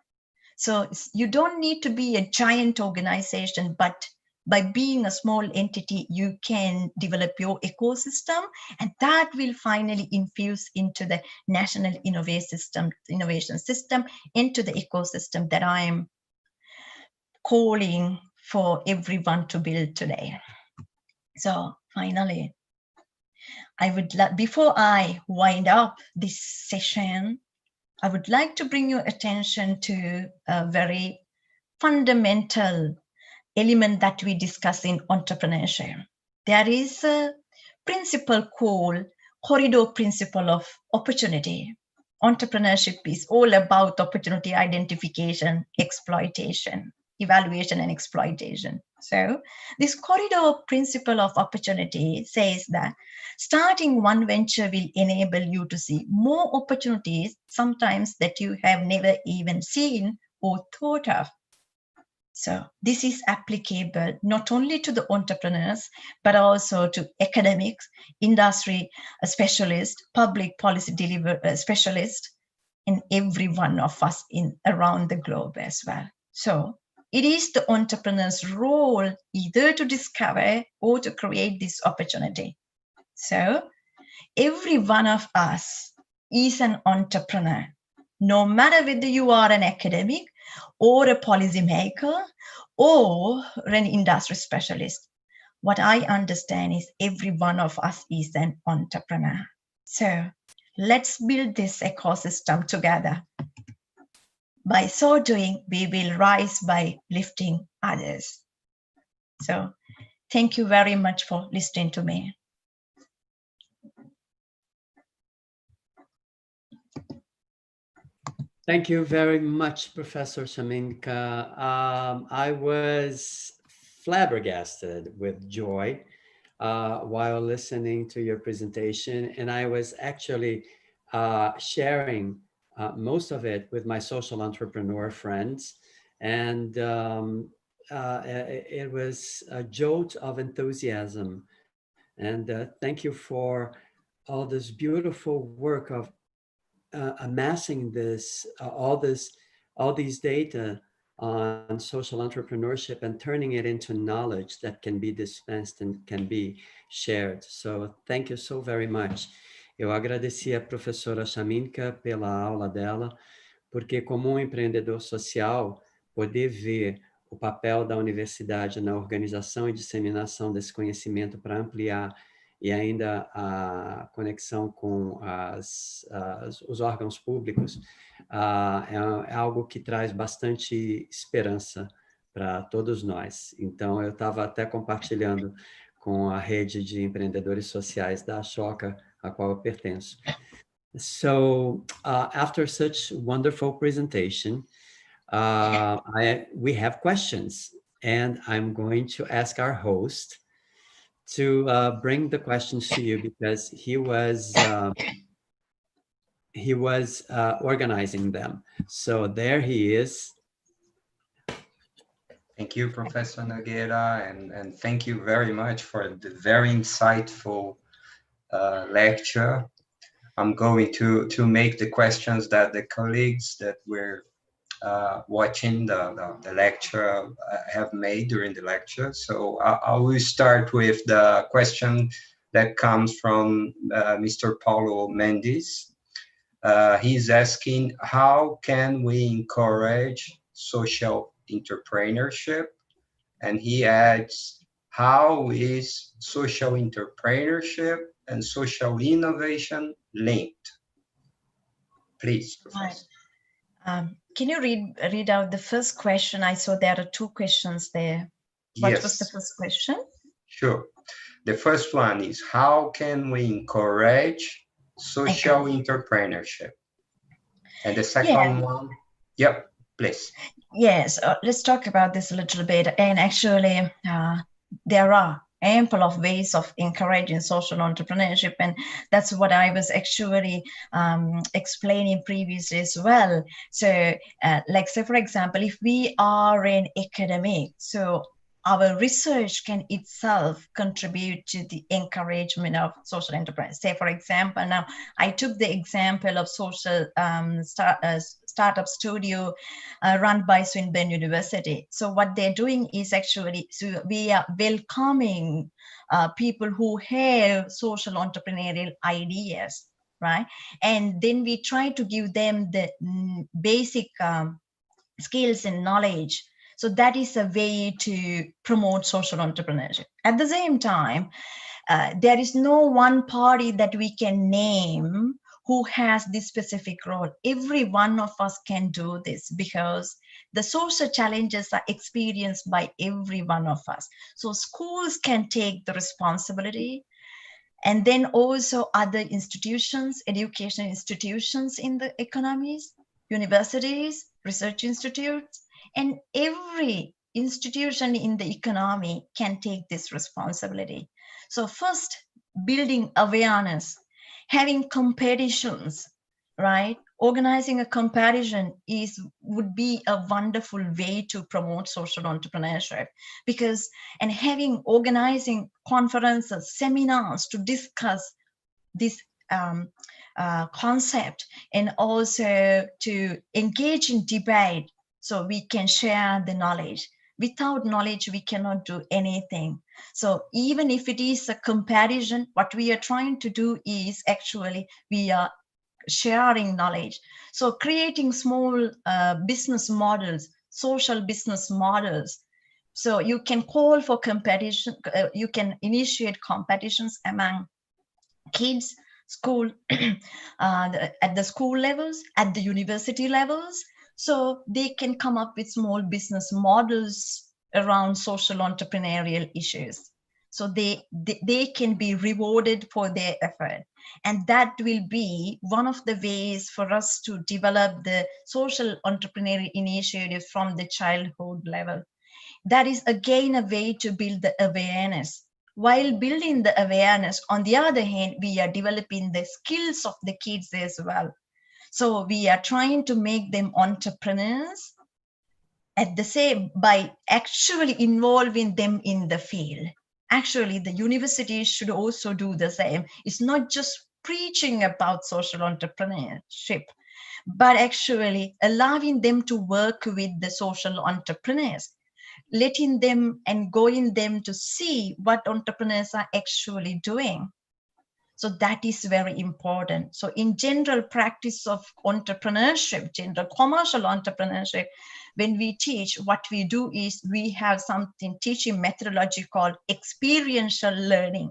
So you don't need to be a giant organization, but by being a small entity, you can develop your ecosystem, and that will finally infuse into the national innovation system, into the ecosystem that I am calling for everyone to build today. So finally, I would before I wind up this session, I would like to bring your attention to a very fundamental element that we discuss in entrepreneurship. There is a principle called corridor principle of opportunity. Entrepreneurship is all about opportunity identification, exploitation, evaluation, and exploitation. So this corridor principle of opportunity says that starting one venture will enable you to see more opportunities, sometimes that you have never even seen or thought of. So this is applicable not only to the entrepreneurs, but also to academics, industry specialists, public policy specialists, and every one of us around the globe as well. So it is the entrepreneur's role either to discover or to create this opportunity. So every one of us is an entrepreneur, no matter whether you are an academic or a policymaker or an industry specialist. What I understand is every one of us is an entrepreneur. So let's build this ecosystem together. By so doing, we will rise by lifting others. So thank you very much for listening to me. Thank you very much, Professor Chamindika. I was flabbergasted with joy while listening to your presentation, and I was actually sharing most of it with my social entrepreneur friends, and it was a jolt of enthusiasm. And thank you for all this beautiful work of amassing this, all these data on social entrepreneurship and turning it into knowledge that can be dispensed and can be shared. So thank you so very much. Eu agradeci a professora Chamindika pela aula dela, porque como empreendedor social, poder ver o papel da universidade na organização e disseminação desse conhecimento para ampliar e ainda a conexão com os órgãos públicos, é algo que traz bastante esperança para todos nós. Então, eu estava até compartilhando com a rede de empreendedores sociais da Choca, a qual eu pertenço. So, after such wonderful presentation, we have questions, and I'm going to ask our host to bring the questions to you because he was organizing them. So there he is. Thank you, Professor Nogueira, and thank you very much for the very insightful lecture. I'm going to make the questions that the colleagues that were watching the lecture have made during the lecture. So I will start with the question that comes from Mr. Paulo Mendes. He's asking, how can we encourage social entrepreneurship? And he adds, how is social entrepreneurship and social innovation linked? Please, Professor. Can you read out the first question? I saw there are two questions there. What was the first question? Sure. The first one is, how can we encourage social entrepreneurship? And the second one, yep, please. Yes, let's talk about this a little bit. And actually, there are ample of ways of encouraging social entrepreneurship, and that's what I was actually explaining previously as well. So like, say for example, if we are an academic, so our research can itself contribute to the encouragement of social enterprise. Say, for example, now I took the example of social startup studio run by Swinburne University. So what they're doing is actually, so we are welcoming people who have social entrepreneurial ideas, right? And then we try to give them the basic skills and knowledge. So that is a way to promote social entrepreneurship. At the same time, there is no one party that we can name who has this specific role. Every one of us can do this because the social challenges are experienced by every one of us. So schools can take the responsibility, and then also other institutions, educational institutions in the economies, universities, research institutes, and every institution in the economy can take this responsibility. So first, building awareness, having competitions, right? Organizing a competition would be a wonderful way to promote social entrepreneurship, because and having organizing conferences, seminars to discuss this concept, and also to engage in debate so we can share the knowledge. Without knowledge, we cannot do anything. So even if it is a comparison, what we are trying to do is actually we are sharing knowledge. So creating small business models, social business models. So you can call for competition, you can initiate competitions among kids, school, at the school levels, at the university levels, so they can come up with small business models around social entrepreneurial issues. So they can be rewarded for their effort. And that will be one of the ways for us to develop the social entrepreneurial initiatives from the childhood level. That is again a way to build the awareness. While building the awareness, on the other hand, we are developing the skills of the kids as well. So we are trying to make them entrepreneurs at the same, by actually involving them in the field. Actually, the universities should also do the same. It's not just preaching about social entrepreneurship, but actually allowing them to work with the social entrepreneurs, letting them and going them to see what entrepreneurs are actually doing. So that is very important. So in general practice of entrepreneurship, general commercial entrepreneurship, when we teach, what we do is we have something teaching methodology called experiential learning.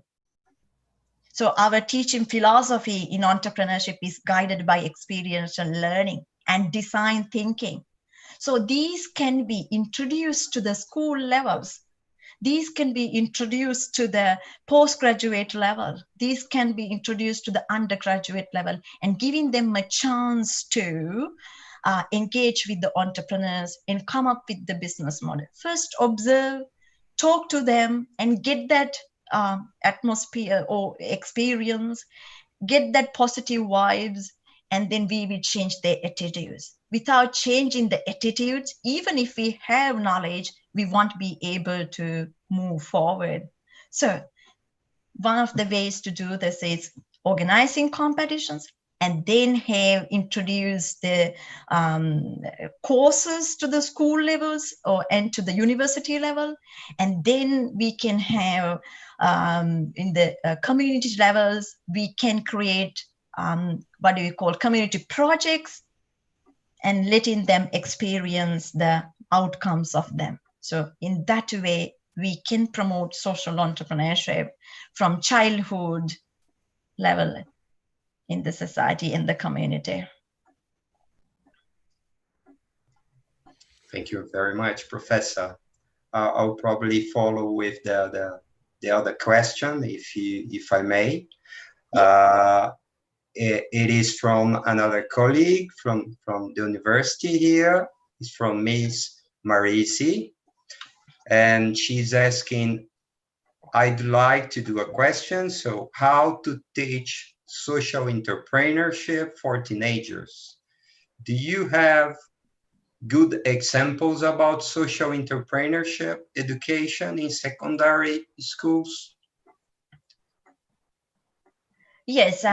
So our teaching philosophy in entrepreneurship is guided by experiential learning and design thinking. So these can be introduced to the school levels. These can be introduced to the postgraduate level. These can be introduced to the undergraduate level, and giving them a chance to engage with the entrepreneurs and come up with the business model. First, observe, talk to them, and get that atmosphere or experience, get that positive vibes, and then we will change their attitudes. Without changing the attitudes, even if we have knowledge, we won't be able to move forward. So one of the ways to do this is organizing competitions, and then have introduced the courses to the school levels and to the university level. And then we can have in the community levels, we can create what do we call community projects, and letting them experience the outcomes of them. So in that way, we can promote social entrepreneurship from childhood level in the society, in the community. Thank you very much, Professor. I'll probably follow with the other question, if I may. It is from another colleague from the university here. It's from Ms. Marisi, and she's asking, I'd like to do a question. So how to teach social entrepreneurship for teenagers? Do you have good examples about social entrepreneurship education in secondary schools? Yes,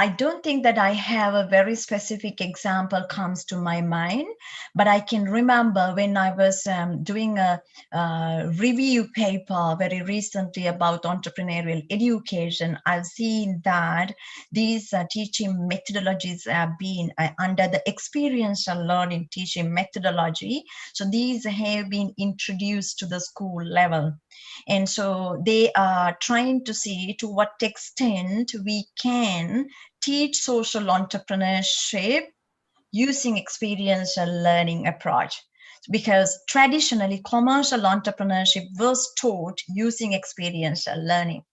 I don't think that I have a very specific example comes to my mind, but I can remember when I was doing a review paper very recently about entrepreneurial education, I've seen that these teaching methodologies have been under the experiential learning teaching methodology. So these have been introduced to the school level. And so they are trying to see to what extent we can teach social entrepreneurship using experiential learning approach. Because traditionally, commercial entrepreneurship was taught using experiential learning.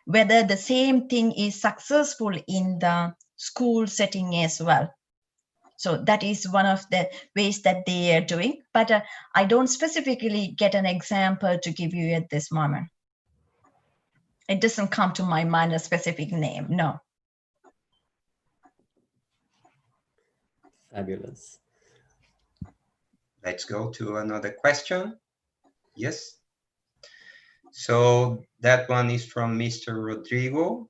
Whether the same thing is successful in the school setting as well. So that is one of the ways that they are doing. But I don't specifically get an example to give you at this moment. It doesn't come to my mind a specific name, no. Fabulous. Let's go to another question. Yes. So that one is from Mr. Rodrigo,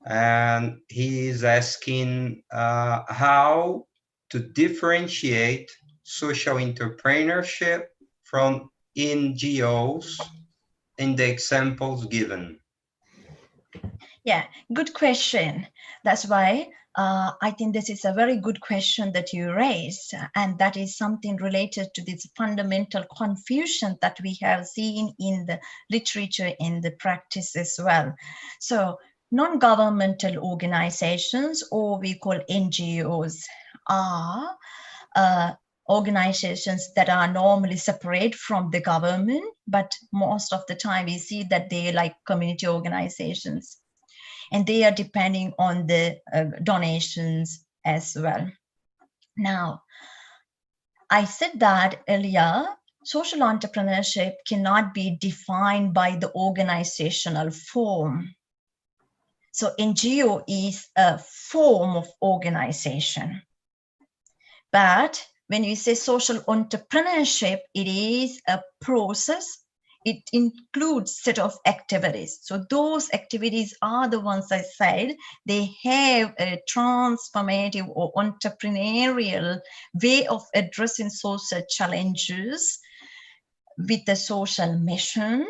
and he is asking how to differentiate social entrepreneurship from NGOs in the examples given. Yeah, good question. That's why I think this is a very good question that you raised, and that is something related to this fundamental confusion that we have seen in the literature and the practice as well. So non-governmental organizations, or we call NGOs, are organizations that are normally separate from the government, but most of the time we see that they like community organizations. And they are depending on the donations as well. Now, I said that earlier, social entrepreneurship cannot be defined by the organizational form. So NGO is a form of organization. But when we say social entrepreneurship, it is a process. It includes set of activities. So those activities are the ones I said, they have a transformative or entrepreneurial way of addressing social challenges with a social mission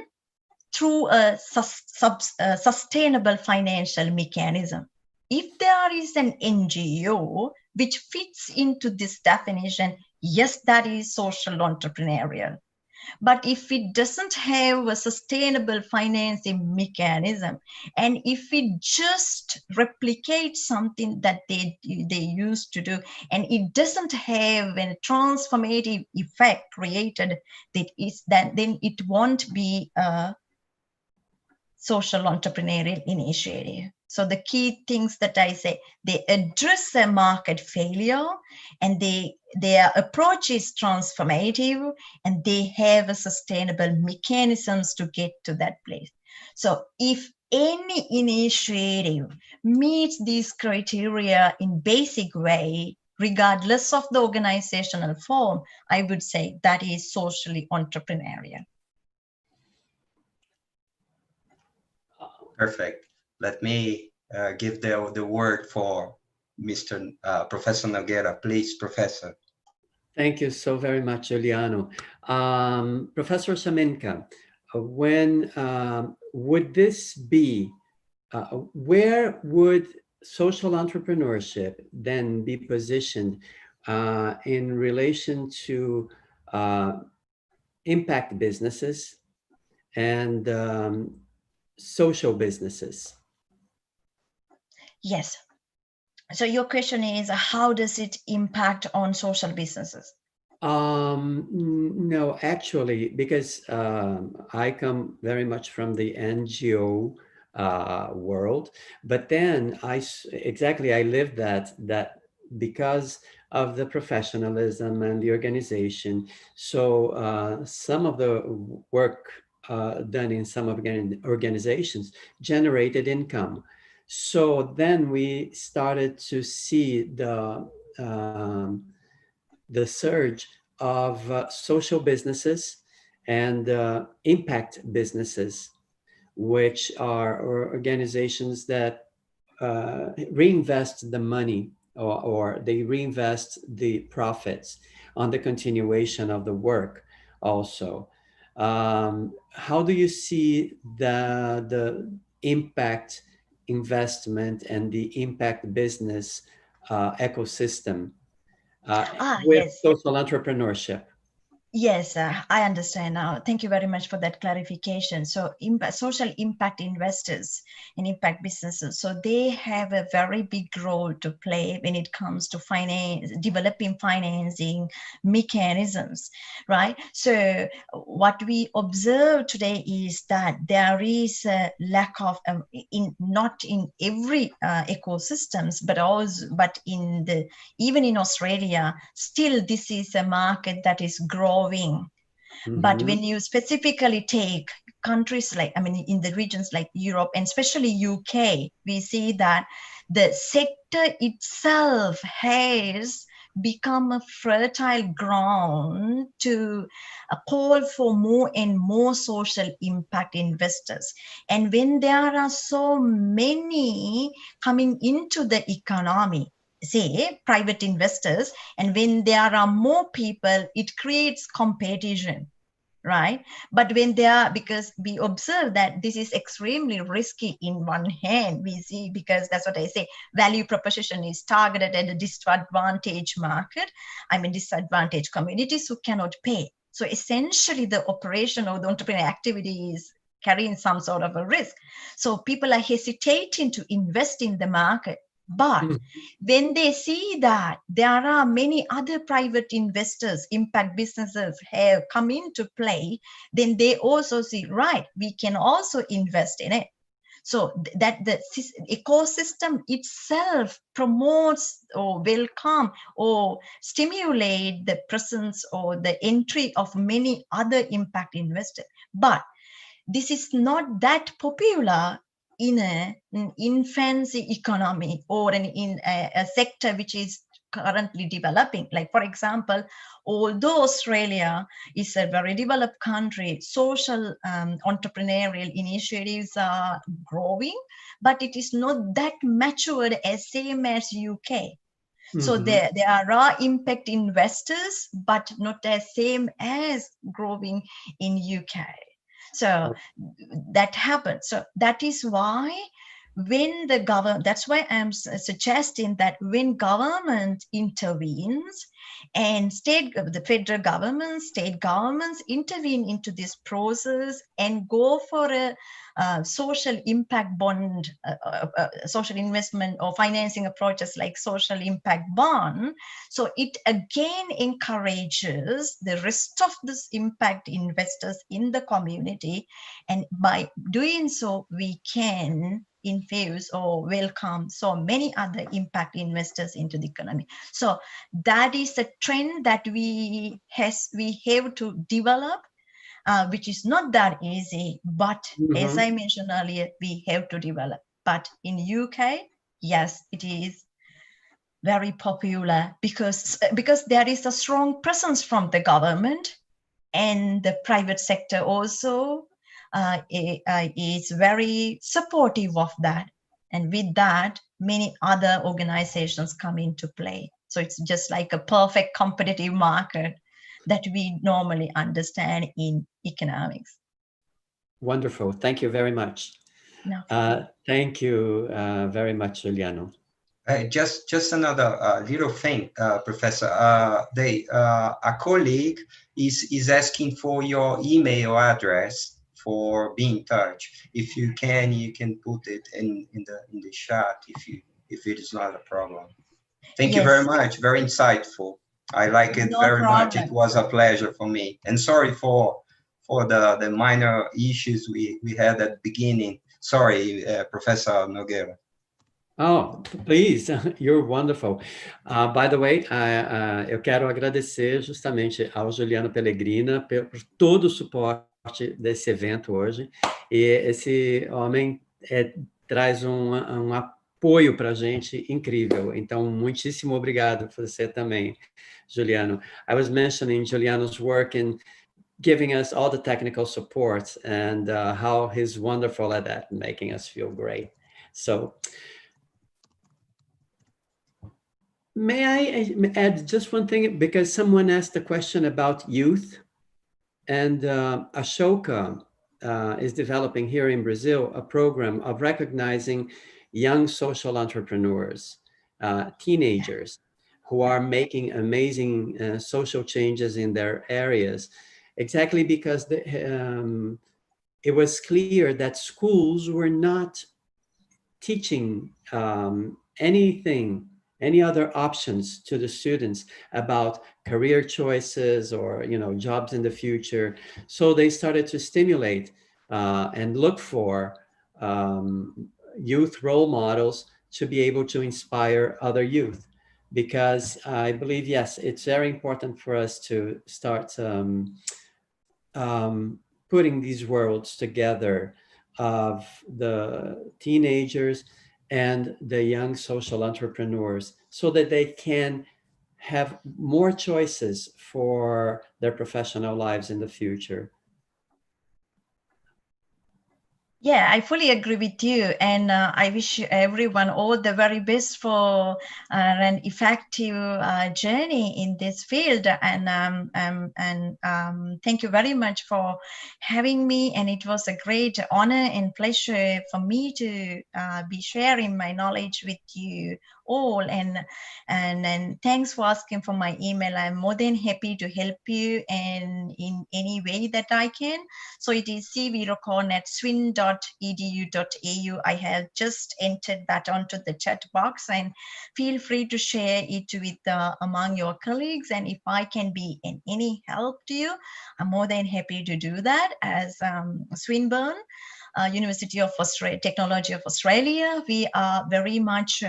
through a sustainable financial mechanism. If there is an NGO which fits into this definition, yes, that is social entrepreneurial. But if it doesn't have a sustainable financing mechanism, and if it just replicates something that they used to do, and it doesn't have a transformative effect created, then it won't be a social entrepreneurial initiative. So the key things that I say, they address a market failure, and their approach is transformative, and they have a sustainable mechanisms to get to that place. So if any initiative meets these criteria in basic way, regardless of the organizational form, I would say that is socially entrepreneurial. Perfect. Let me give the word for Mr. Professor Nogueira. Please, Professor. Thank you so very much, Juliano. Professor Chamindika, when would this be, where would social entrepreneurship then be positioned in relation to impact businesses and social businesses? Yes. So your question is, how does it impact on social businesses? No, actually, because I come very much from the NGO world, but then I lived that because of the professionalism and the organization. So some of the work done in some organizations generated income. So then we started to see the the surge of social businesses and impact businesses, which are organizations that reinvest the money, or they reinvest the profits on the continuation of the work also. How do you see the impact investment and the impact business ecosystem with Yes. social entrepreneurship? Yes, I understand now. Thank you very much for that clarification. So, social impact investors and impact businesses, so they have a very big role to play when it comes to developing financing mechanisms, right? So, what we observe today is that there is a lack of, not in every ecosystems, but even in Australia, still this is a market that is growing. But when you specifically take countries like, in the regions like Europe and especially UK, we see that the sector itself has become a fertile ground to call for more and more social impact investors. And when there are so many coming into the economy, say private investors, and when there are more people, it creates competition, right? But when they are, because we observe that this is extremely risky in one hand, we see, because that's what I say, value proposition is targeted at a disadvantaged market, disadvantaged communities who cannot pay. So essentially the operation of the entrepreneurial activity is carrying some sort of a risk. So people are hesitating to invest in the market. But when they see that there are many other private investors, impact businesses have come into play, then they also see, right, we can also invest in it. So that the ecosystem itself promotes or welcome or stimulate the presence or the entry of many other impact investors. But this is not that popular in an infancy economy or in a sector which is currently developing. Like, for example, although Australia is a very developed country, social entrepreneurial initiatives are growing, but it is not that matured as same as UK. So there are impact investors, but not as same as growing in UK. So that happens. So that is why when the government, that's why I'm suggesting that when government intervenes and the federal government, state governments intervene into this process and go for a social impact bond, social investment or financing approaches like social impact bond. So it again encourages the rest of this impact investors in the community. And by doing so, we can infuse or welcome so many other impact investors into the economy. So that is a trend that we have to develop, which is not that easy, but as I mentioned earlier, we have to develop. But in UK, yes, it is very popular because there is a strong presence from the government, and the private sector also is very supportive of that. And with that, many other organizations come into play. So it's just like a perfect competitive market that we normally understand in economics. Wonderful. Thank you very much. No. Thank you very much, Juliano. Just another little thing, Professor. A colleague is asking for your email address for being in touch. If you can put it in the chat if it is not a problem. Thank you very much. Very insightful. I like it very much. It was a pleasure for me. And sorry for the minor issues we had at the beginning. Sorry, Professor Nogueira. Oh, please, you're wonderful. By the way, eu quero agradecer justamente ao Juliano Pellegrina por todo o suporte desse evento hoje. E esse homem traz um apoio para a gente incrível. Então, muitíssimo obrigado você também, Juliano. I was mentioning Juliano's work in giving us all the technical support and how he's wonderful at that, making us feel great. So, may I add just one thing? Because someone asked a question about youth, and Ashoka is developing here in Brazil a program of recognizing young social entrepreneurs, teenagers who are making amazing social changes in their areas, exactly because it was clear that schools were not teaching anything, any other options to the students about career choices or jobs in the future. So they started to stimulate and look for youth role models to be able to inspire other youth. Because I believe, yes, it's very important for us to start putting these worlds together of the teenagers and the young social entrepreneurs so that they can have more choices for their professional lives in the future. Yeah, I fully agree with you, and I wish everyone all the very best for an effective journey in this field. And thank you very much for having me. And it was a great honor and pleasure for me to be sharing my knowledge with you all. And thanks for asking for my email. I'm more than happy to help you and in any way that I can. So it is Weerakoon@swin.edu.au. I have just entered that onto the chat box, and feel free to share it with among your colleagues. And if I can be in any help to you, I'm more than happy to do that. As Swinburne University of Technology of Australia, we are very much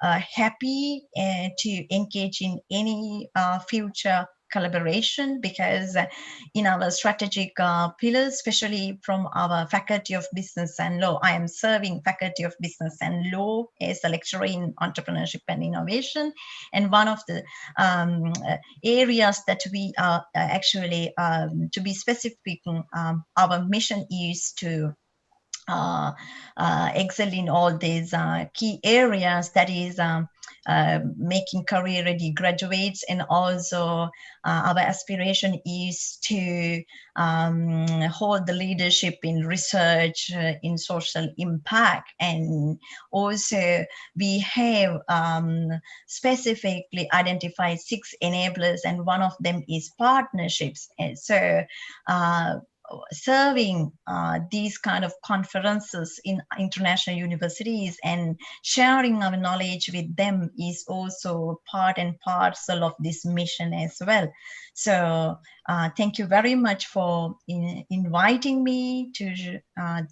happy to engage in any future collaboration, because in our strategic pillars, especially from our Faculty of Business and Law, I am serving Faculty of Business and Law as a lecturer in Entrepreneurship and Innovation. And one of the areas that we are actually, to be specific, our mission is to excel in all these key areas, that is making career ready graduates, and also our aspiration is to hold the leadership in research in social impact. And also we have specifically identified 6 enablers, and one of them is partnerships. And so serving these kind of conferences in international universities and sharing our knowledge with them is also part and parcel of this mission as well. So thank you very much for inviting me to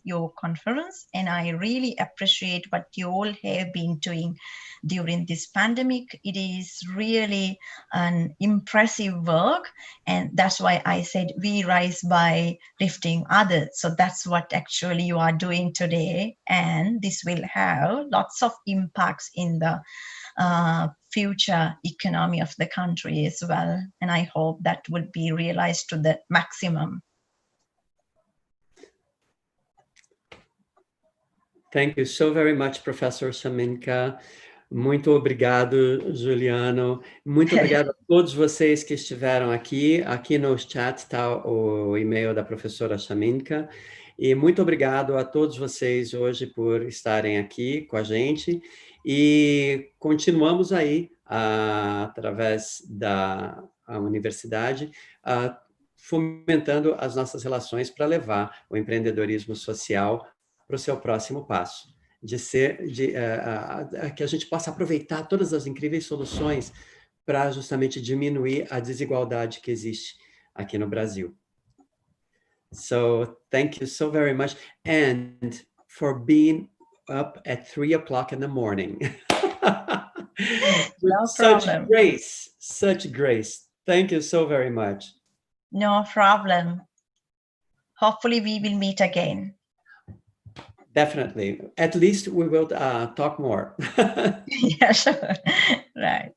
your conference, and I really appreciate what you all have been doing during this pandemic. It is really an impressive work, and that's why I said we rise by lifting others. So that's what actually you are doing today, and this will have lots of impacts in the future economy of the country as well. And I hope that will be realized to the maximum. Thank you so very much, Professor Chamindika. Muito obrigado, Juliano. Muito obrigado a todos vocês que estiveram aqui. Aqui no chat está o e-mail da professora Chamindika. E muito obrigado a todos vocês hoje por estarem aqui com a gente. E continuamos aí, através da universidade, fomentando as nossas relações para levar o empreendedorismo social para o seu próximo passo, que a gente possa aproveitar todas as incríveis soluções para justamente diminuir a desigualdade que existe aqui no Brasil. So thank you so very much, and for being up at 3 o'clock in the morning. No such problem. grace, such grace. Thank you so very much. No problem. Hopefully we will meet again. Definitely. At least we will talk more. Yeah, sure. Right.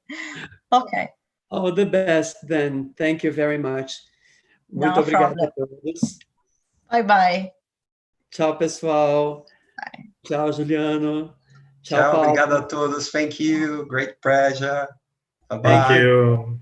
Okay. All the best then. Thank you very much. Muito No obrigado a problem. todos. Bye bye. Tchau, pessoal. Bye. Tchau, Juliano. Tchau, Tchau, obrigado a Paulo. todos. Thank you. Great pleasure. Thank Thank Bye-bye. you. you.